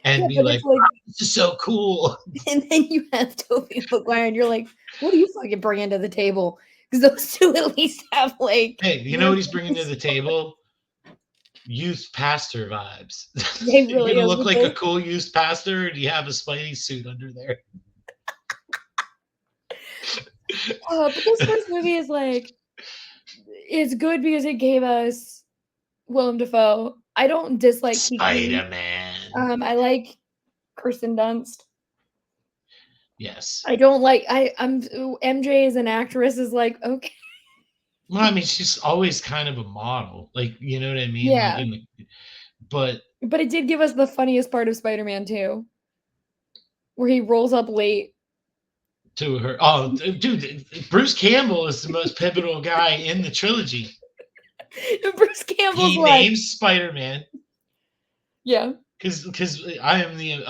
and Yeah, be but like, it's like wow, this is so cool. and then you have Toby Maguire, and you're like, what are you fucking bringing to the table? Because those two at least have like Hey, you know their what he's bringing to the table? Youth pastor vibes. they You're really gonna is look with like a this. cool youth pastor, and you have a Spidey suit under there. But this first movie is like it's good because it gave us Willem Dafoe. I don't dislike Kiki. Spider Man. I like Kirsten Dunst. Yes. I don't like I'm MJ as an actress is like okay. Well, I mean, she's always kind of a model, like you know what I mean, like Yeah, in the, but but it did give us the funniest part of Spider-Man 2, where he rolls up late. to her, oh, dude, Bruce Campbell is the most pivotal guy in the trilogy. And Bruce Campbell's He like, names Spider Man yeah. because I am the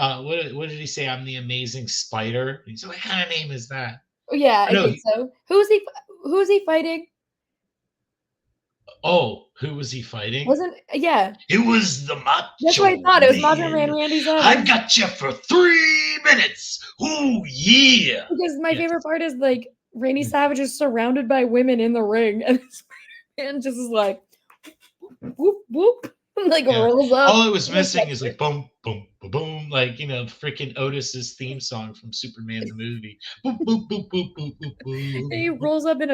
what did he say? I'm the amazing spider. He's like, what kind of name is that? Yeah, I No, think so. Who's he fighting? oh, who was he fighting? Wasn't yeah. It was the That's what I Macho thought. It was Macho Man Man. Randy I Savage. got you for 3 minutes. Ooh, yeah. Because my Yes. favorite part is like Randy Savage is surrounded by women in the ring, and Spider-Man just is like whoop whoop, like Yeah. rolls up. All it was missing is like boom, boom, boom, boom, like freaking Otis's theme song from Superman the movie. Boop, boop, boop, boop, boop, boop, And he boop. rolls up in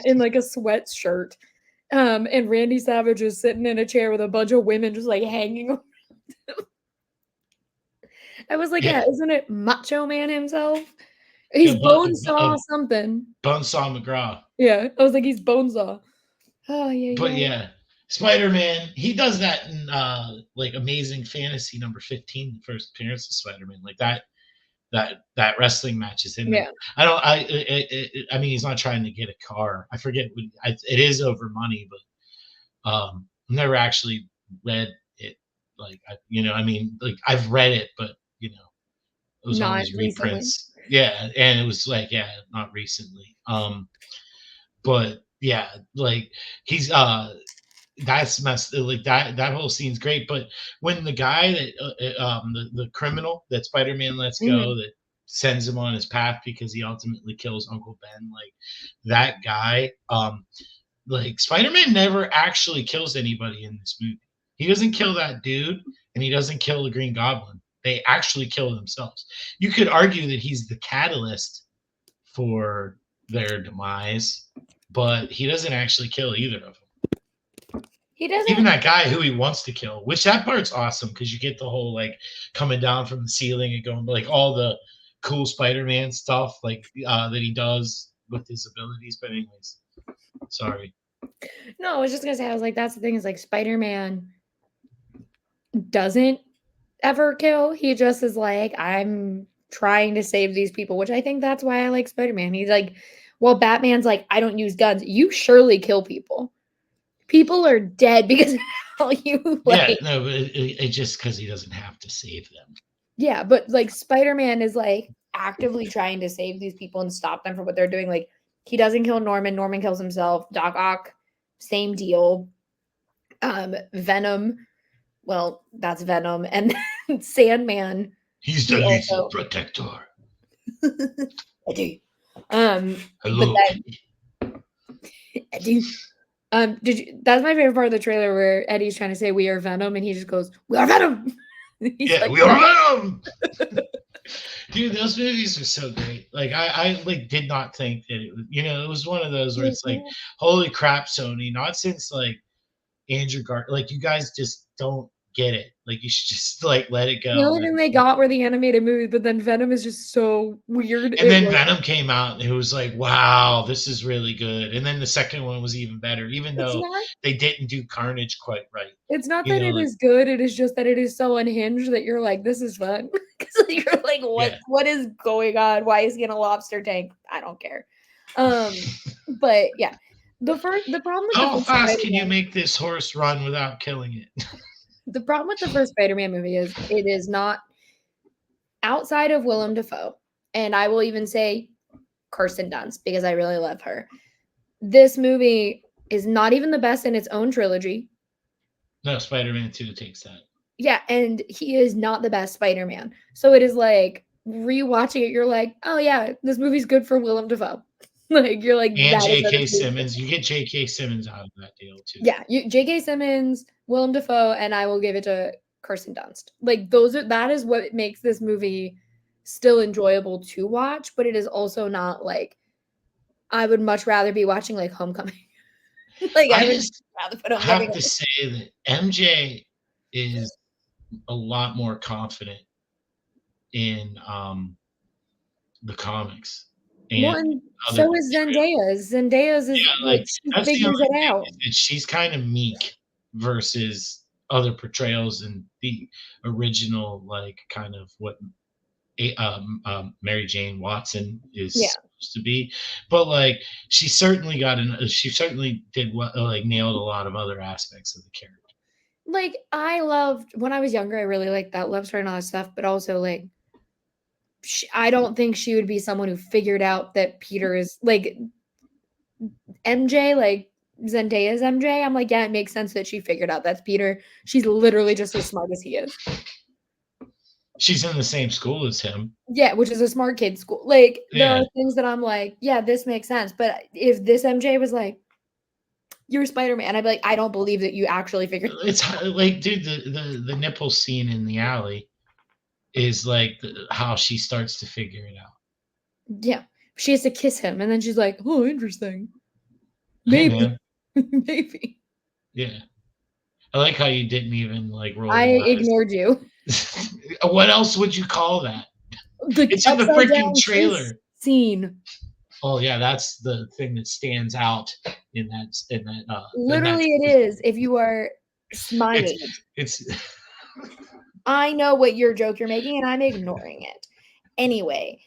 in like a sweatshirt. And Randy Savage is sitting in a chair with a bunch of women just like hanging. I was like, Yeah, yeah, isn't it Macho Man himself? yeah, He's Bonesaw something. Bonesaw McGraw. Yeah, I was like, he's Bonesaw. Oh yeah, But yeah. yeah, Spider-Man, he does that in like Amazing Fantasy number 15, the first appearance of Spider-Man. Like that wrestling match is in that. Yeah. I don't. I mean, he's not trying to get a car. I forget. It is over money, but never actually read it. Like I mean, like I've read it, but it was Not always recently. reprints. Yeah, and it was like not recently. But yeah, like he's that's messed like that whole scene's great, but when the guy that the criminal that Spider-Man lets Mhm. go, that sends him on his path because he ultimately kills Uncle Ben, like that guy, like Spider-Man never actually kills anybody in this movie. He doesn't kill that dude, and he doesn't kill the Green Goblin. They actually kill themselves. You could argue that he's the catalyst for their demise, but he doesn't actually kill either of them. He Even doesn't. that guy who he wants to kill, which that part's awesome because you get the whole like coming down from the ceiling and going like all the cool Spider-Man stuff like that he does with his abilities. But anyways, sorry. No, I was just gonna say, I was like, that's the thing is like Spider-Man doesn't ever kill. He just is like, I'm trying to save these people, which I think that's why I like Spider-Man. He's like, well, Batman's like, I don't use guns. You surely kill people. People are dead because of how you Yeah, like. no, but it's just because he doesn't have to save them. Yeah, but like Spider-Man is like actively trying to save these people and stop them from what they're doing. Like he doesn't kill Norman. Norman kills himself. Doc Ock, same deal. Venom, well, that's Venom. And then Sandman, He's the he lethal also protector. I do. But Hello, then Kitty. I do. Did you that's my favorite part of the trailer where Eddie's trying to say we are Venom and he just goes, we are Venom. He's Yeah, like, we are no. Venom. Dude, those movies are so great. Like I like did not think that it was it was one of those where it's like, holy crap, Sony, not since like Andrew like you guys just don't get it. Like you should just like let it The go. only thing they got were the animated movies, but then Venom is just so weird. And It then was Venom came out and it was like, wow, this is really good. And then the second one was even better, even it's though not they didn't do Carnage quite right. it's not You that know, it like is good, it is just that it is so unhinged that you're like, this is fun. Because you're like, yeah. what is going on? Why is he in a lobster tank? I don't care. But yeah. The problem with the How first fast can you Spider-Man make this horse run without killing it? the problem with the first Spider-Man movie is it is not outside of Willem Dafoe, and I will even say Kirsten Dunst because I really love her. This movie is not even the best in its own trilogy. No, Spider-Man 2 takes that. Yeah, and he is not the best Spider-Man. So it is like rewatching it, you're like, oh yeah, this movie's good for Willem Dafoe. Like you're like And that is what J.K. this movie's Simmons. You get J.K. Simmons out of that deal too. yeah, J.K. Simmons, Willem Dafoe, and I will give it to Kirsten Dunst. Like that is what makes this movie still enjoyable to watch, but it is also not like I would much rather be watching like Homecoming. Like I I would just rather put Homecoming have to on. say that MJ is a lot more confident in the comics and Well, and other so is portrayals. Zendaya's. Zendaya's is Yeah, like like she that's the only figures it thing out. is that she's kind of meek versus other portrayals in the original, like kind of what Mary Jane Watson is Yeah. supposed to be. But like she certainly did what like nailed a lot of other aspects of the character. Like I loved when I was younger, I really liked that love story and all that stuff, but also like I don't think she would be someone who figured out that Peter is like MJ, like Zendaya's MJ. I'm like, yeah, it makes sense that she figured out that's Peter. She's literally just as smart as he is. She's in the same school as him. Yeah, which is a smart kid school. Like, there Yeah. are things that I'm like, yeah, this makes sense. But if this MJ was like, you're Spider-Man, I'd be like, I don't believe that you actually figured. It's like, dude, the nipple scene in the alley is like how she starts to figure it out. Yeah, she has to kiss him, and then she's like, oh, interesting. Hey, Maybe, man. maybe. Yeah. I like how you didn't even like roll I your eyes. ignored you. What else would you call that? The It's in the upside freaking down kiss trailer. scene. Oh yeah, that's the thing that stands out in that Literally, it is. If you are my it's age, it's I know what your joke you're making, and I'm ignoring it. Anyway,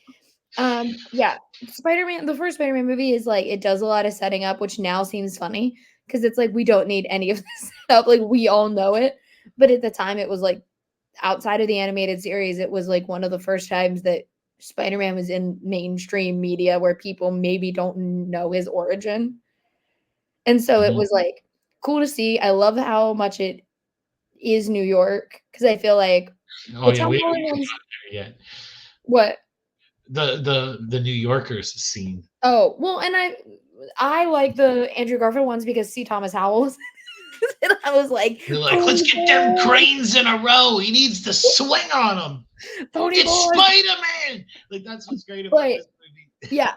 yeah, Spider-Man, the first Spider-Man movie is like it does a lot of setting up, which now seems funny because it's like we don't need any of this setup. Like we all know it, but at the time, it was like outside of the animated series, it was like one of the first times that Spider-Man was in mainstream media where people maybe don't know his origin. And so it was like cool to see. I love how much it is New York because I feel like oh the yeah, Tom we Holland haven't even ones. gotten there yet. What? The New Yorkers scene. Oh well, and I like the Andrew Garfield ones because C. Thomas Howell was and I was like, They're like, let's Pony get them boy, cranes in a row. He needs to swing on them. Pony It's boy. Spider-Man. Like that's what's great about But this movie. yeah,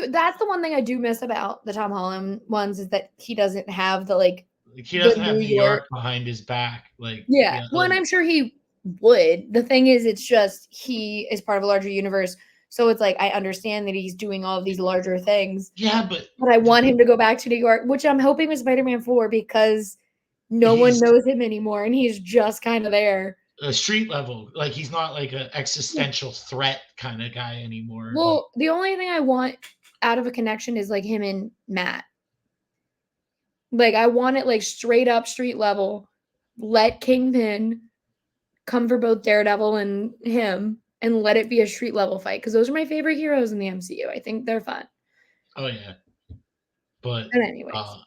that's the one thing I do miss about the Tom Holland ones is that he doesn't have the like Like he the doesn't have New New York. York behind his back. Like Yeah. yeah, Well, and I'm sure he would. The thing is, it's just he is part of a larger universe. So it's like I understand that he's doing all of these larger things, yeah, but but I want him to go back to New York, which I'm hoping with Spider-Man 4 because no one he's knows him anymore and he's just kind of there. a street level. Like he's not like an existential threat kind of guy anymore. Like Well, the only thing I want out of a connection is like him and Matt. Like I want it like straight up street level. Let Kingpin come for both Daredevil and him and let it be a street level fight because those are my favorite heroes in the MCU. I think they're fun. oh yeah, but And anyways, uh,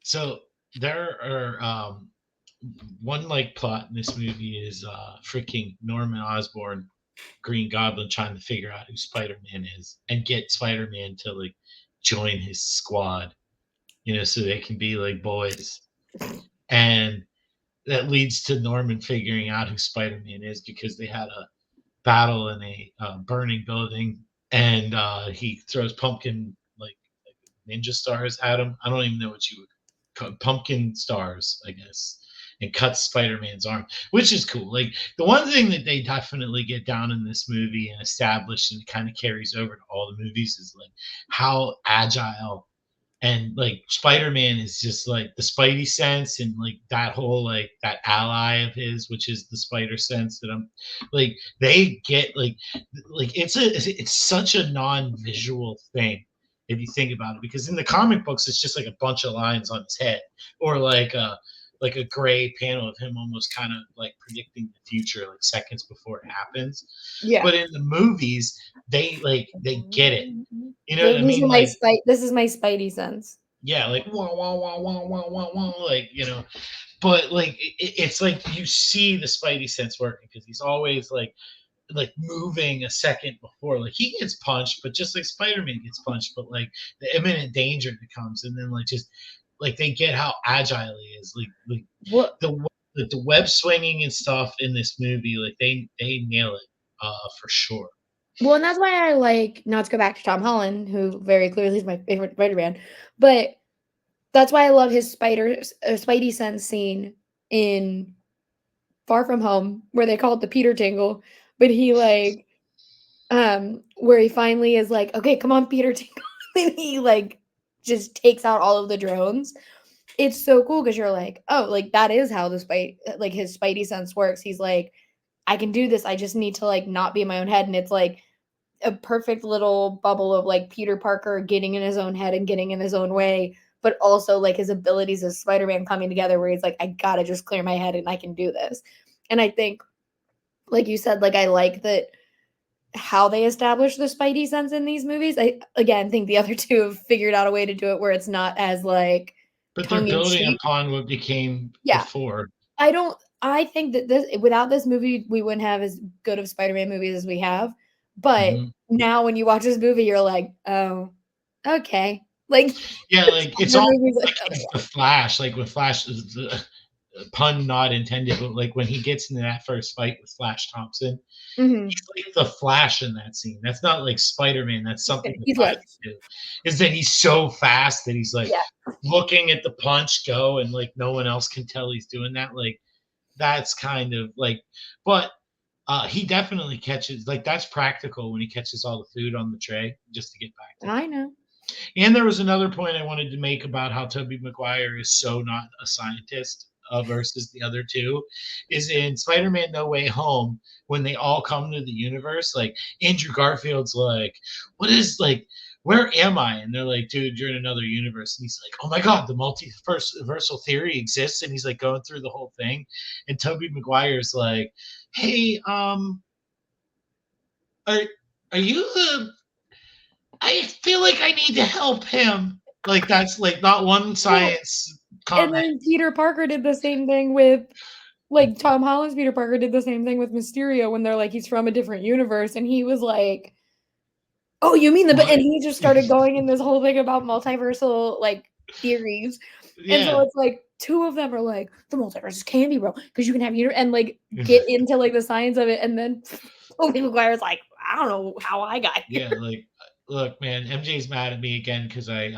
so there are one like plot in this movie is freaking Norman Osborn, Green Goblin, trying to figure out who Spider-Man is and get Spider-Man to like join his squad, so they can be like boys. And that leads to Norman figuring out who Spider-Man is because they had a battle in a burning building, and he throws pumpkin like ninja stars at him. I don't even know what you would call pumpkin stars, I guess, and cuts Spider-Man's arm, which is cool. Like the one thing that they definitely get down in this movie and established and kind of carries over to all the movies is like how agile and like Spider-Man is just like the Spidey sense and like that whole like that ally of his, which is the Spider sense that I'm like they get like it's such a non-visual thing if you think about it because in the comic books it's just like a bunch of lines on his head or like a gray panel of him almost kind of like predicting the future like seconds before it happens. yeah. But in the movies they get it. You know what I These mean? are my Like this is my Spidey sense. yeah, like wah wah wah wah wah wah wah, like but like it's like you see the Spidey sense working because he's always like moving a second before, like he gets punched, but just like Spider-Man gets punched, but like the imminent danger that comes, and then like just like they get how agile he is, like What? the web swinging and stuff in this movie, like they nail it for sure. Well, and that's why I like not to go back to Tom Holland, who very clearly is my favorite Spider-Man, but that's why I love his Spidey sense scene in Far From Home, where they call it the Peter Tingle, but he like where he finally is like, okay, come on, Peter Tingle, and he like just takes out all of the drones. It's so cool because you're like, oh, like that is how the like his Spidey sense works. He's like, I can do this. I just need to like not be in my own head, and it's like a perfect little bubble of like Peter Parker getting in his own head and getting in his own way, but also like his abilities as Spider-Man coming together where he's like, I gotta just clear my head and I can do this. And I think, like you said, like I like that how they establish the Spidey sense in these movies. I again think the other two have figured out a way to do it where it's not as like But they're tongue in building cheek. upon what became Yeah, before. I think that this without this movie we wouldn't have as good of Spider-Man movies as we have. But Mhm. now when you watch this movie, you're like, oh, okay. Like Yeah, like it's the all movie's like, like oh the Flash, like with Flash, pun not intended, but like when he gets into that first fight with Flash Thompson, mhm. he's like the Flash in that scene. That's not like Spider-Man. That's something the He's Flash like, can do. Is that he's so fast that he's like yeah, looking at the punch go, and like no one else can tell he's doing that. Like that's kind of like, but he definitely catches like that's practical when he catches all the food on the tray just to get back to them. I know. And there was another point I wanted to make about how Toby Maguire is so not a scientist versus the other two. Is in Spider Man No Way Home, when they all come to the universe, like Andrew Garfield's like, what is like, where am I? And they're like, dude, you're in another universe. And he's like, oh my God, the multiverse universal theory exists. And he's like going through the whole thing. And Toby Maguire's like, hey, are, are you the I feel like I need to help him. Like that's like not one Well, science and comment. then Peter Parker did the same thing with like Tom Holland's Peter Parker did the same thing with Mysterio when they're like he's from a different universe and he was like, "Oh, you mean the," What? and he just started going in this whole thing about multiversal like theories. And so Yeah. it's like two of them are like the multiverse is candy, bro, because you can have and like get into like the science of it, and then Tobey Maguire's like, I don't know how I got here. Yeah, like look, man, MJ's mad at me again because I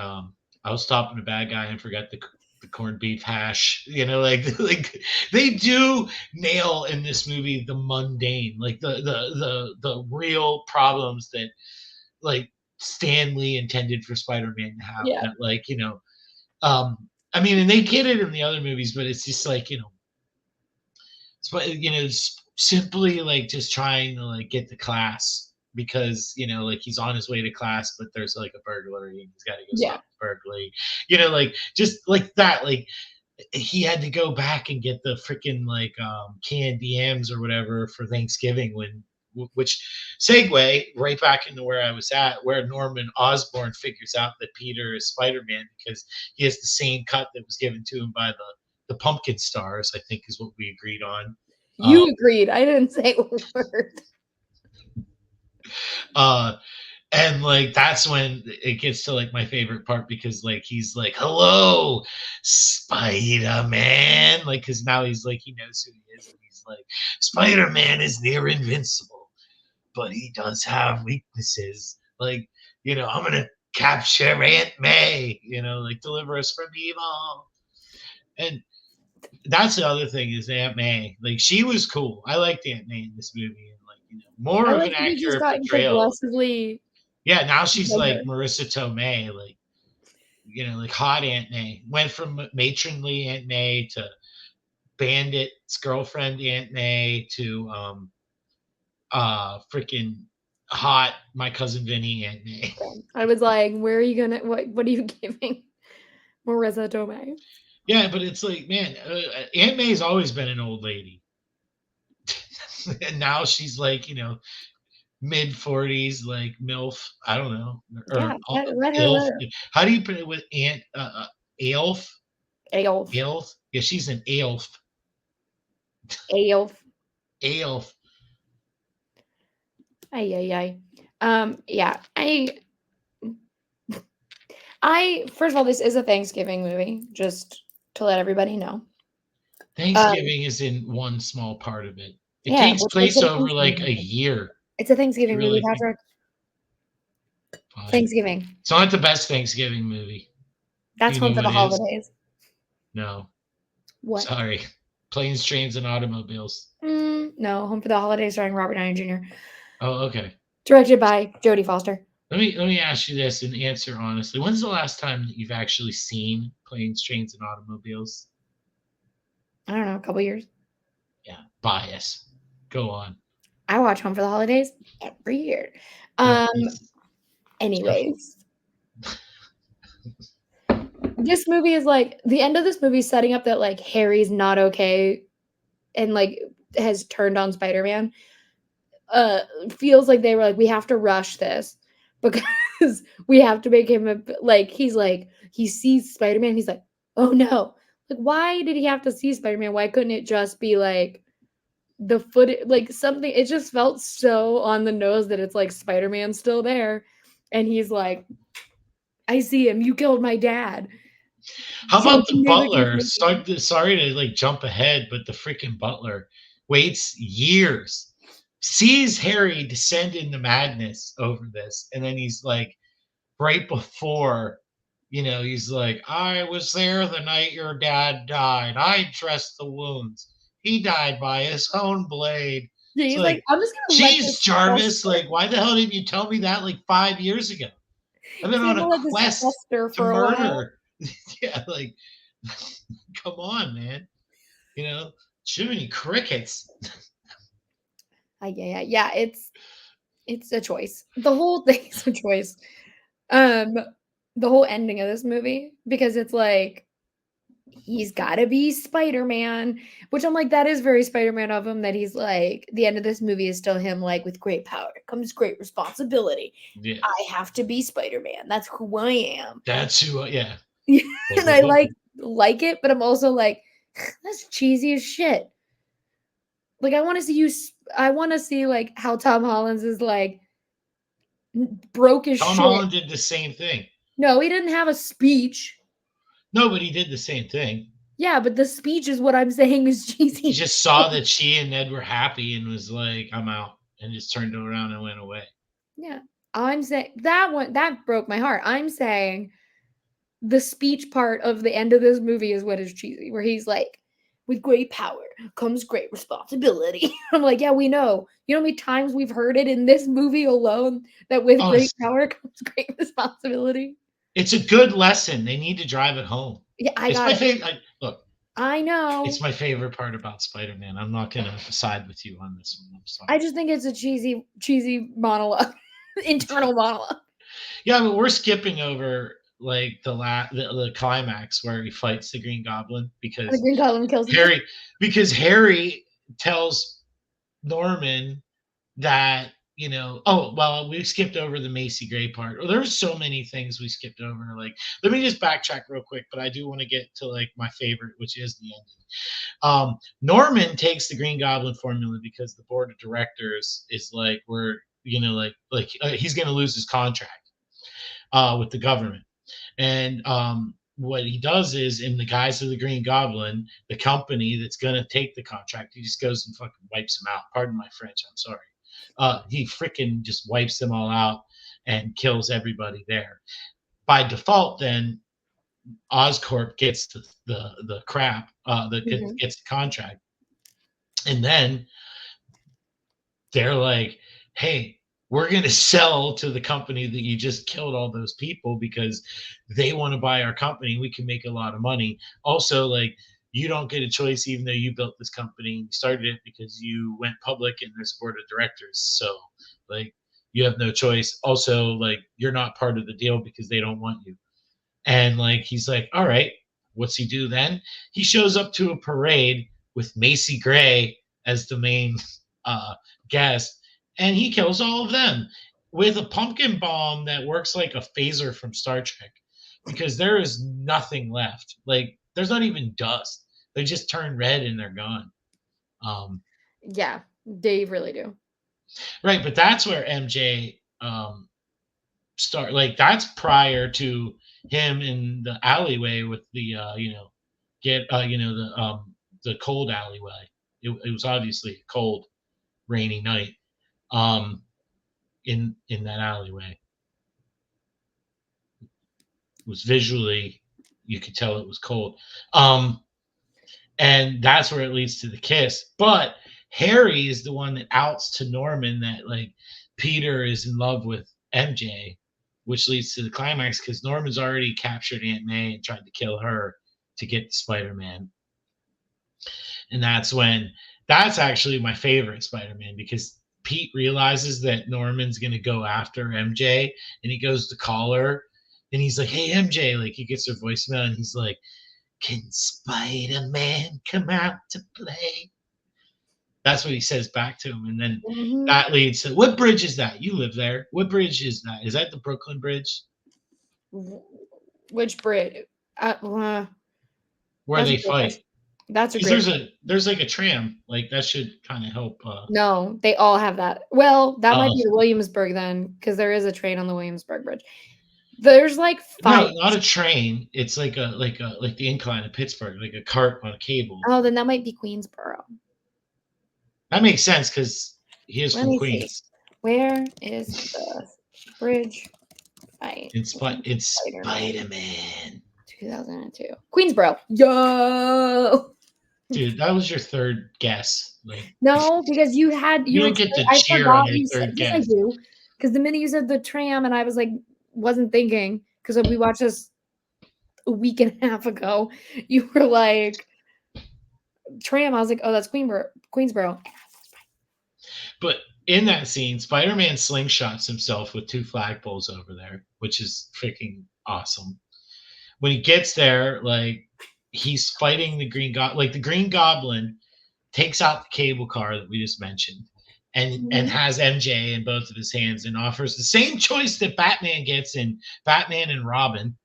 was stopping a bad guy and forgot the corned beef hash. You know, like like they do nail in this movie the mundane, like the real problems that like Stan Lee intended for Spider-Man to have. Yeah, That like, um I mean, and they get it in the other movies, but it's just like, simply like just trying to like get to class because like he's on his way to class, but there's like a burglary and he's got to go yeah, stop the burglary. Like just like that, like he had to go back and get the freaking like canned yams or whatever for Thanksgiving which segue right back into where I was at, where Norman Osborn figures out that Peter is Spider-Man because he has the same cut that was given to him by the pumpkin stars, I think is what we agreed on. Uh, you agreed. I didn't say a word. uh, and like that's when it gets to like my favorite part because like he's like, "Hello, Spider-Man," like because now he's like he knows who he is, and he's like, "Spider-Man is near invincible, but he does have weaknesses. Like, I'm gonna capture Aunt May. Like deliver us from evil." And that's the other thing is Aunt May. Like she was cool. I liked Aunt May in this movie, and like more I of like an that they just accurate gotten portrayal. progressively Yeah, now she's like younger. Marissa Tomei, like like hot Aunt May. Went from matronly Aunt May to Bandit's girlfriend Aunt May to freaking hot my cousin Vinny Aunt May. I was like, where are you gonna what are you giving Marissa Tomei? Yeah, but it's like, man, Aunt May's always been an old lady, and now she's like, mid 40s, like MILF. I don't know, Yeah, or let her ILF. live. How do you put it with Aunt AILF? Aelf. AILF? Yeah, she's an AILF. Aelf. AILF. Ay, ay, ay. Yeah, I first of all, this is a Thanksgiving movie, just to let everybody know. Thanksgiving is in one small part of it. It Yeah, takes which makes place it a over like Thanksgiving a movie. year. It's a If you Thanksgiving movie, really think, Patrick. fine. Thanksgiving. It's not the best Thanksgiving movie. Do That's you home know for the what is? holidays. No. What? Sorry. Planes, Trains, and Automobiles. No, Home for the Holidays starring Robert Downey Jr. Oh, okay. Directed by Jodie Foster. Let me ask you this and answer honestly. When's the last time that you've actually seen Planes, Trains, and Automobiles? I don't know, a couple years. Yeah, bias. Go on. I watch Home for the Holidays every year. Yeah. Anyways, this movie is like the end of this movie is setting up that like Harry's not okay and like has turned on Spider-Man. feels like they were like, we have to rush this because we have to make him like, he's like, he sees Spider-Man, he's like, oh no, like, why did he have to see Spider-Man? Why couldn't it just be like the foot, like something? It just felt so on the nose that it's like Spider-Man's still there, and he's like, I see him, you killed my dad. How Show about the me you're the butler? good person. Sorry to like jump ahead, but the freaking butler waits years, sees Harry descend into madness over this, and then he's like, right before, he's like, I was there the night your dad died. I dressed the wounds. He died by his own blade. Yeah, It's he's like, like, I'm just gonna let geez, this Jarvis, fester. like, why the hell didn't you tell me that like 5 years ago? I've been He's like, I'm on gonna a let this quest fester to for a while. murder. Yeah, like, come on, man. You know, Jiminy Crickets. Yeah. It's a choice. The whole thing's a choice. Um, the whole ending of this movie, because it's like he's got to be Spider-Man, which I'm like, that is very Spider-Man of him. That he's like, the end of this movie is still him, like, with great power comes great responsibility. Yeah, I have to be Spider-Man. That's who I am. that's who. Yeah. Boom, And boom, I boom. like it, but I'm also like, that's cheesy as shit. Like, I want to see you. I want to see like how Tom Holland's is like broke as Tom shit. Holland did the same thing. No, he didn't have a speech. No, but he did the same thing. Yeah, but the speech is what I'm saying is He cheesy. just saw that she and Ned were happy and was like, I'm out, and just turned around and went away. Yeah. I'm saying that one that broke my heart. I'm saying the speech part of the end of this movie is what is cheesy, where he's like, with great power comes great responsibility. I'm like, yeah, we know. You know how many times we've heard it in this movie alone, that with Oh, great power comes great responsibility? it's a good lesson. They need to drive it home. Yeah, I It's got my it. favorite. Look, I it's know. my favorite part about Spider-Man. I'm not gonna side with you on this one. I'm I sorry. just think it's a cheesy monologue, internal monologue. Yeah, but we're skipping over like the climax where he fights the Green Goblin And the because Green Goblin kills him. Harry because Harry tells Norman that, oh, well, we skipped over the Macy Gray part. Well, there's so many things we skipped over. Like, let me just backtrack real quick, but I do want to get to like my favorite, which is the ending. Norman takes the Green Goblin formula because the board of directors is like, we're, he's going to lose his contract with the government. And what he does is, in the guise of the Green Goblin, the company that's going to take the contract, he just goes and fucking wipes them out. Pardon my French. I'm sorry. He freaking just wipes them all out and kills everybody there. By default, then Oscorp gets the crap, Mhm. gets the contract, and then they're like, hey, we're going to sell to the company that you just killed all those people because they want to buy our company. We can make a lot of money. Also, like, you don't get a choice, even though you built this company. You started it because you went public and there's board of directors. So, like, you have no choice. Also, like, you're not part of the deal because they don't want you. And like, he's like, all right, what's he do then? He shows up to a parade with Macy Gray as the main uh, guest, and he kills all of them with a pumpkin bomb that works like a phaser from Star Trek, because there is nothing left. Like, there's not even dust. They just turn red and they're gone. Um, Yeah, they really do. right, but that's where MJ start, like, that's prior to him in the alleyway with the get the cold alleyway. It was obviously a cold, rainy night um in that alleyway. It was visually, you could tell it was cold. And that's where it leads to the kiss. But Harry is the one that outs to Norman that, like, Peter is in love with MJ, which leads to the climax because Norman's already captured Aunt May and tried to kill her to get Spider Man. And that's actually my favorite Spider Man, because Pete realizes that Norman's going to go after MJ, and he goes to call her and he's like, hey, MJ, like, he gets her voicemail and he's like, can Spider Man come out to play? That's what he says back to him, and then Mhm. that leads to what bridge is that? You live there. What bridge is that? Is that the Brooklyn Bridge Which bridge? where That's a they great fight? question. That's a Because great there's like a tram, like that should kind of help. No, they all have that. Well, that might Uh, be the Williamsburg then, because there is a train on the Williamsburg Bridge. There's like no, 5. not a train. It's like the incline of Pittsburgh, like a cart on a cable. Oh, then that might be Queensboro. That makes sense because he is Let from me see. Queens. Where is the bridge fight It's Spider-Man Spider Man. 2002? Queensboro. Yo! Dude, that was your third guess. Like No, because you you don't get explained to I cheer on forgot your you said third yes, I guess. do. Because the minute you said the tram and I was like, wasn't thinking, because we watched this a week and a half ago, you were like, tram. I was like, oh, that's Queensboro. But in that scene, Spider Man slingshots himself with two flagpoles over there, which is freaking awesome. When he gets there, like he's fighting the like the Green Goblin takes out the cable car that we just mentioned and Mhm. has MJ in both of his hands and offers the same choice that Batman gets in Batman and Robin,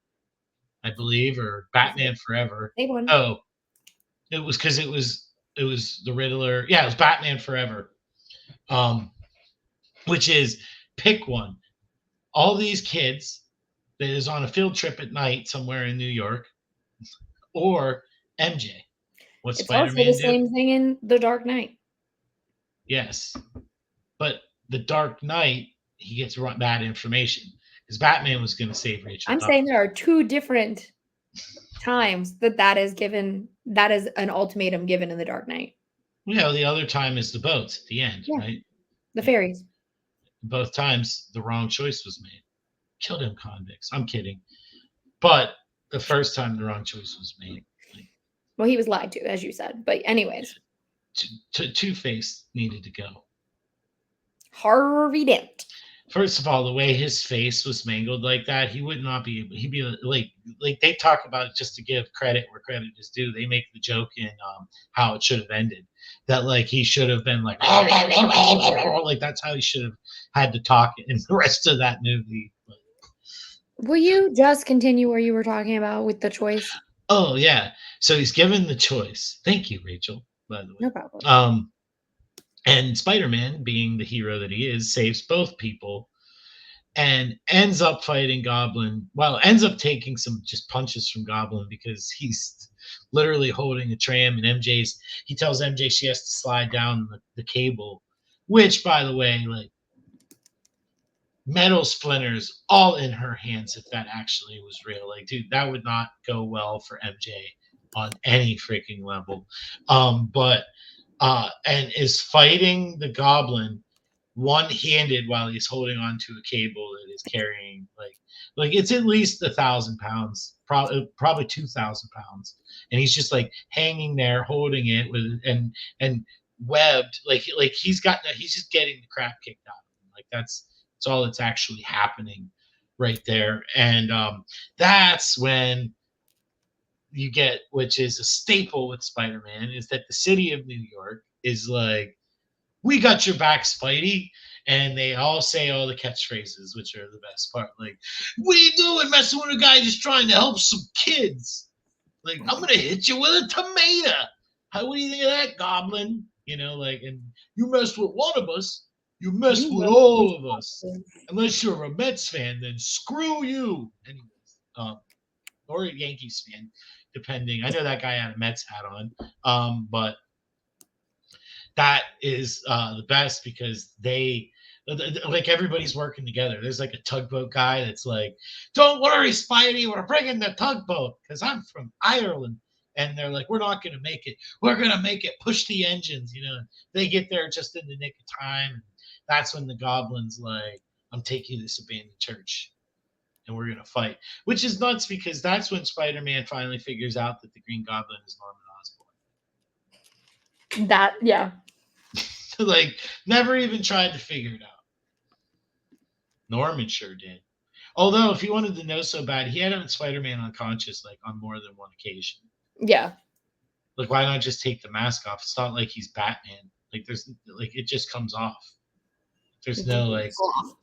I believe, or Batman Forever. Same one. Oh, it was because it was the Riddler. Yeah, it was Batman Forever. Um, which is pick one. All these kids that is on a field trip at night somewhere in New York, or MJ. What It's also the Spider-Man do? same thing in The Dark Knight. Yes, but the Dark Knight, he gets bad information because Batman was going to save Rachel I'm Dawes. saying there are 2 different times that is given. That is an ultimatum given in The Dark Knight. Yeah, the other time is the boats at the end, Yeah, right? the Yeah. fairies. Both times the wrong choice was made. Kill them convicts. I'm kidding. But the first time the wrong choice was made. Like, Well, he was lied to, as you said. But anyways, Two-Face needed to go. Harvey Dent. First of all, the way his face was mangled like that, he would not be able. He'd be like they talk about it just to give credit where credit is due. They make the joke in how it should have ended. That like he should have been like like that's how he should have had to talk in the rest of that movie. Will you just continue where you were talking about with the choice? Oh yeah, so he's given the choice. Thank you, Rachel. By the way, No problem. and Spider-Man, being the hero that he is, saves both people and ends up fighting Goblin. Well, ends up taking some just punches from Goblin because he's literally holding a tram, and he tells MJ she has to slide down the cable, which, by the way, like metal splinters all in her hands if that actually was real. Like, dude, that would not go well for MJ on any freaking level. But and is fighting the Goblin one-handed while he's holding onto a cable that is carrying like it's at least 1,000 pounds, probably 2,000 pounds, and he's just like hanging there holding it with and webbed like he's just getting the crap kicked out of him. Like that's all that's actually happening right there, and that's when you get, which is a staple with Spider-Man, is that the city of New York is like, we got your back, Spidey. And they all say all the catchphrases, which are the best part. Like, what are you doing messing with a guy just trying to help some kids? Like, I'm going to hit you with a tomato. What do you think of that, Goblin? You know, like, and you messed with one of us, you messed with all of us. Unless you're a Mets fan, then screw you. Anyways, or a Yankees fan, depending. I know that guy had a Mets hat on, but that is the best because they like everybody's working together. There's like a tugboat guy that's like, "Don't worry, Spidey, we're bringing the tugboat because I'm from Ireland." And they're like, "We're not going to make it. We're going to make it. Push the engines." You know, they get there just in the nick of time. And that's when the Goblin's like, "I'm taking you to this abandoned church, and we're going to fight," which is nuts because that's when Spider-Man finally figures out that the Green Goblin is Norman Osborn. That, yeah. Like, never even tried to figure it out. Norman sure did. Although, if you wanted to know so bad, he had Spider-Man unconscious like on more than one occasion. Yeah. Like, why not just take the mask off? It's not like he's Batman. Like there's like it just comes off. There's It just no goes like off.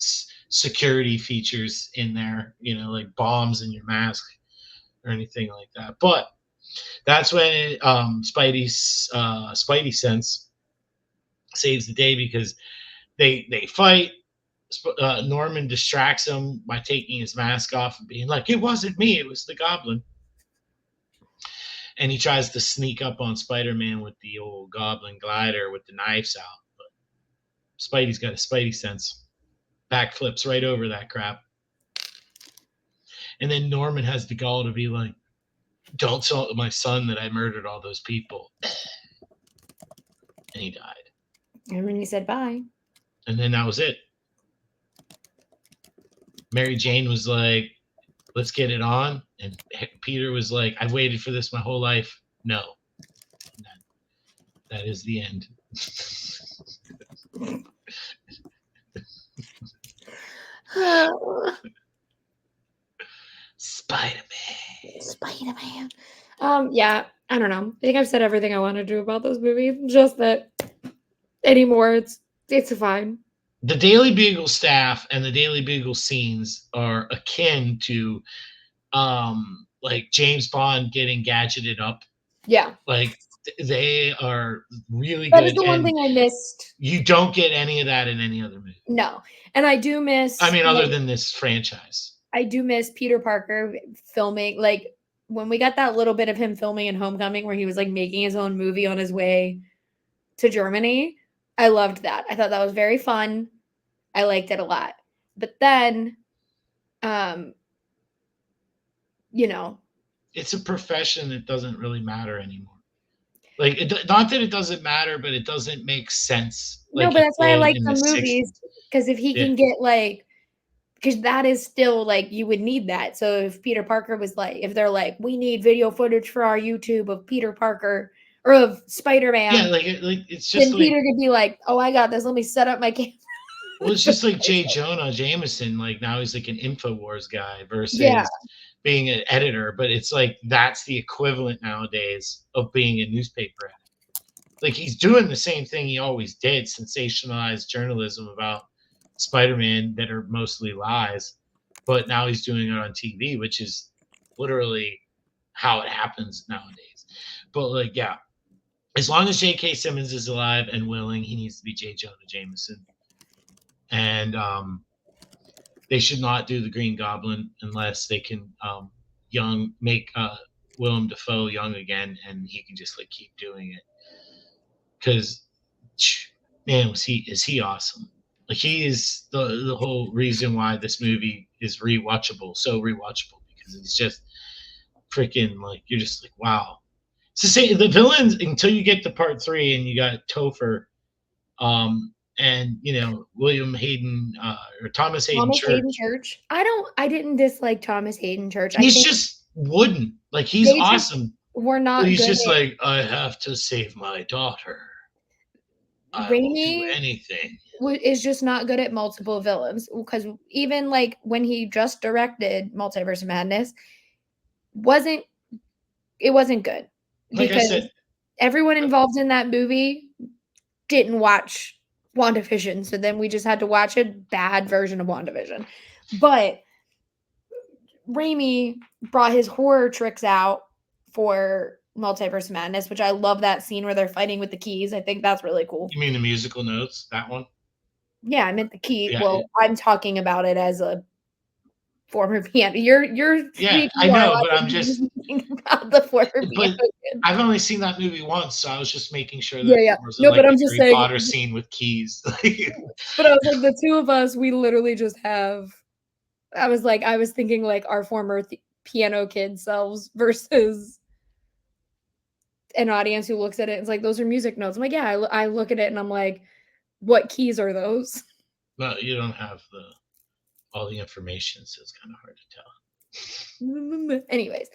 security features in there, like bombs in your mask or anything like that. But that's when Spidey sense saves the day because they fight. Norman distracts him by taking his mask off and being like, "It wasn't me, it was the Goblin." And he tries to sneak up on Spider-Man with the old Goblin glider with the knives out. But Spidey's got a Spidey sense. Backflips right over that crap. And then Norman has the gall to be like, "Don't tell my son that I murdered all those people." And he died. And then he said bye. And then that was it. Mary Jane was like, "Let's get it on." And Peter was like, "I've waited for this my whole life." No. That is the end. Spider-Man. Spider-Man. Yeah, I don't know. I think I've said everything I want to do about this movie. Just that anymore, it's fine. The Daily Bugle staff and the Daily Bugle scenes are akin to like James Bond getting gadgeted up. Yeah. Like they are really That good. is the one thing I missed. You don't get any of that in any other movie. No. And I do miss I mean, other than this franchise. I do miss Peter Parker filming, like when we got that little bit of him filming in Homecoming where he was like making his own movie on his way to Germany. I loved that. I thought that was very fun. I liked it a lot. But then, it's a profession that doesn't really matter anymore. Like, not that it doesn't matter, but it doesn't make sense. No, Like but that's why I like in the movies, because if he can get like, because that is still like you would need that. So if Peter Parker was like, if they're like, we need video footage for our YouTube of Peter Parker or of Spider-Man, yeah, like it's just then like Peter could be like, oh, I got this. Let me set up my camera. well, it's just like J. Jonah Jameson. Like now he's like an Infowars guy versus Yeah. being an editor. But it's like that's the equivalent nowadays of being a newspaper editor. Like he's doing the same thing he always did, sensationalized journalism about Spider-Man that are mostly lies, but now he's doing it on TV, which is literally how it happens nowadays. But like, yeah, as long as J.K. Simmons is alive and willing, he needs to be J. Jonah Jameson. And they should not do the Green Goblin unless they can make Willem Dafoe young again, and he can just like keep doing it. Because man, is he awesome? Like he is the whole reason why this movie is rewatchable, so rewatchable because it's just freaking like you're just like wow. It's the same. The villains until you get to part 3 and you got Topher, and William Hayden or Thomas Hayden Church. I didn't dislike Thomas Hayden Church. He's just wooden. Like he's awesome. We're not. But he's just like I have to save my daughter. I will do anything. Is just not good at multiple villains because even like when he just directed Multiverse of Madness, it wasn't good because everyone involved in that movie didn't watch WandaVision, so then we just had to watch a bad version of WandaVision. But Raimi brought his horror tricks out for Multiverse of Madness, which I love that scene where they're fighting with the keys. I think that's really cool. You mean the musical notes? That one? Yeah, I meant the key. Yeah, well, I'm talking about it as a former piano. You're yeah, I know, but I'm just about the former piano. I've only seen that movie once, so I was just making sure that there was but I'm just Harry Potter scene with keys. But I was like, the two of us, we literally just have. I was thinking like our former piano kid selves versus an audience who looks at it and is like, those are music notes. I'm like, yeah, I look at it and I'm like, what keys are those? No, you don't have all the information, so it's kind of hard to tell. Anyways,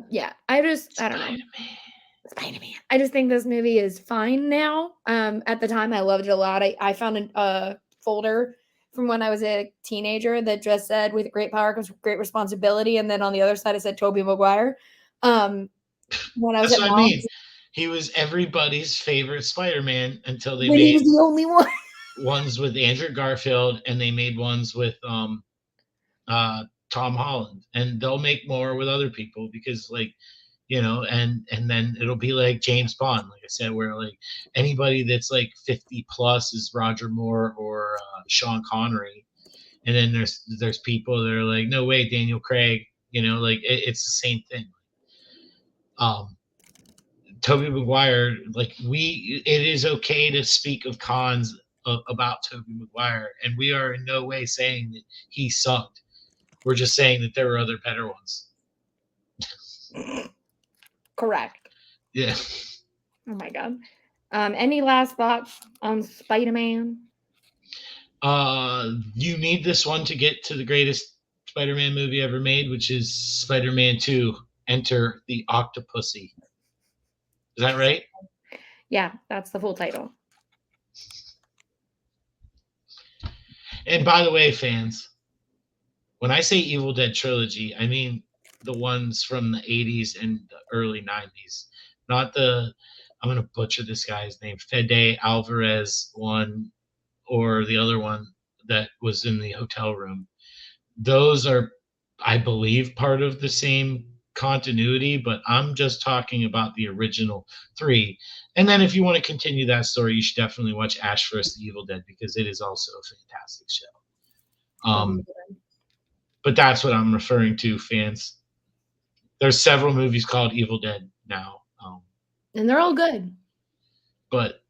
yeah, I don't know. Spider-Man. I just think this movie is fine now. At the time, I loved it a lot. I found a folder from when I was a teenager that just said, "With great power comes great responsibility," and then on the other side it said Toby Maguire. When I was at mom's, He was everybody's favorite Spider-Man until they When he was made the only one. ones with Andrew Garfield and they made ones with uh Tom Holland. And they'll make more with other people because like and then it'll be like James Bond, like I said, where like anybody that's like 50 plus is Roger Moore or Sean Connery, and then there's people that are like, no way, Daniel Craig, like it's the same thing. Um, Toby Maguire, like it is okay to speak of cons about Toby Maguire, and we are in no way saying that he sucked. We're just saying that there were other better ones. Correct. Yeah. Oh my god. Any last thoughts on Spider-Man? You need this one to get to the greatest Spider-Man movie ever made, which is Spider-Man 2: Enter the Octopussy. Is that right? Yeah, that's the full title. And by the way, fans, when I say Evil Dead trilogy, I mean the ones from the 80s and the early 90s, not I'm going to butcher this guy's name, Fede Alvarez one, or the other one that was in the hotel room. Those are, I believe, part of the same continuity, but I'm just talking about the original three. And then if you want to continue that story, you should definitely watch Ash vs. the Evil Dead because it is also a fantastic show. But that's what I'm referring to, fans. There's several movies called Evil Dead now. And they're all good. But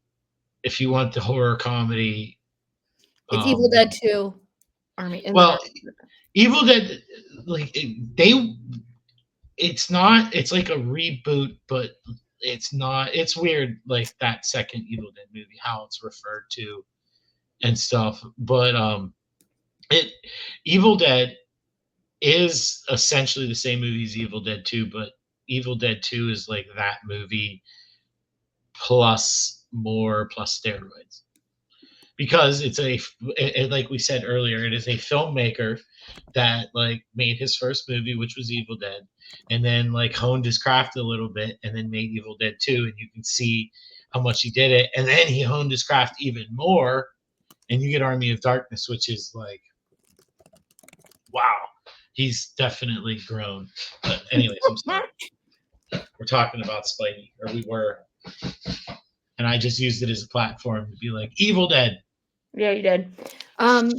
if you want the horror comedy, it's Evil Dead 2. Army. Well, Evil Dead, like it's not. It's like a reboot, but it's not. It's weird, like that second Evil Dead movie, how it's referred to and stuff. But it Evil Dead is essentially the same movie as Evil Dead 2, but Evil Dead 2 is like that movie plus more plus steroids. Because it's like we said earlier, it is a filmmaker that like made his first movie, which was Evil Dead, and then like honed his craft a little bit and then made Evil Dead 2, and you can see how much he did it. And then he honed his craft even more, and you get Army of Darkness, which is like, wow, he's definitely grown. But anyways, I'm sorry. We're talking about Spidey, or we were. And I just used it as a platform to be like, Evil Dead. Yeah, you did. I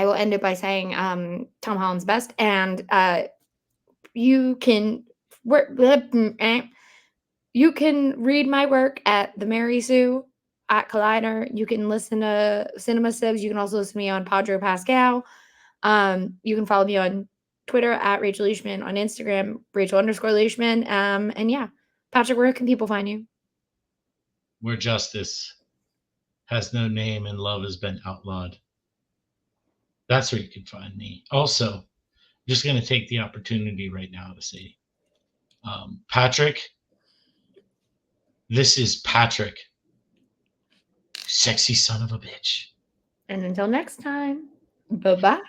will end it by saying Tom Holland's best. And you can read my work at the Mary Sue at Collider. You can listen to Cinema Sibs. You can also listen to me on Padre Pascal. You can follow me on Twitter at Rachel Leishman, on Instagram, Rachel_Leishman. And yeah, Patrick, where can people find you? Where justice has no name and love has been outlawed. That's where you can find me. Also, I'm just going to take the opportunity right now to say, Patrick, this is Patrick, sexy son of a bitch. And until next time, bye-bye.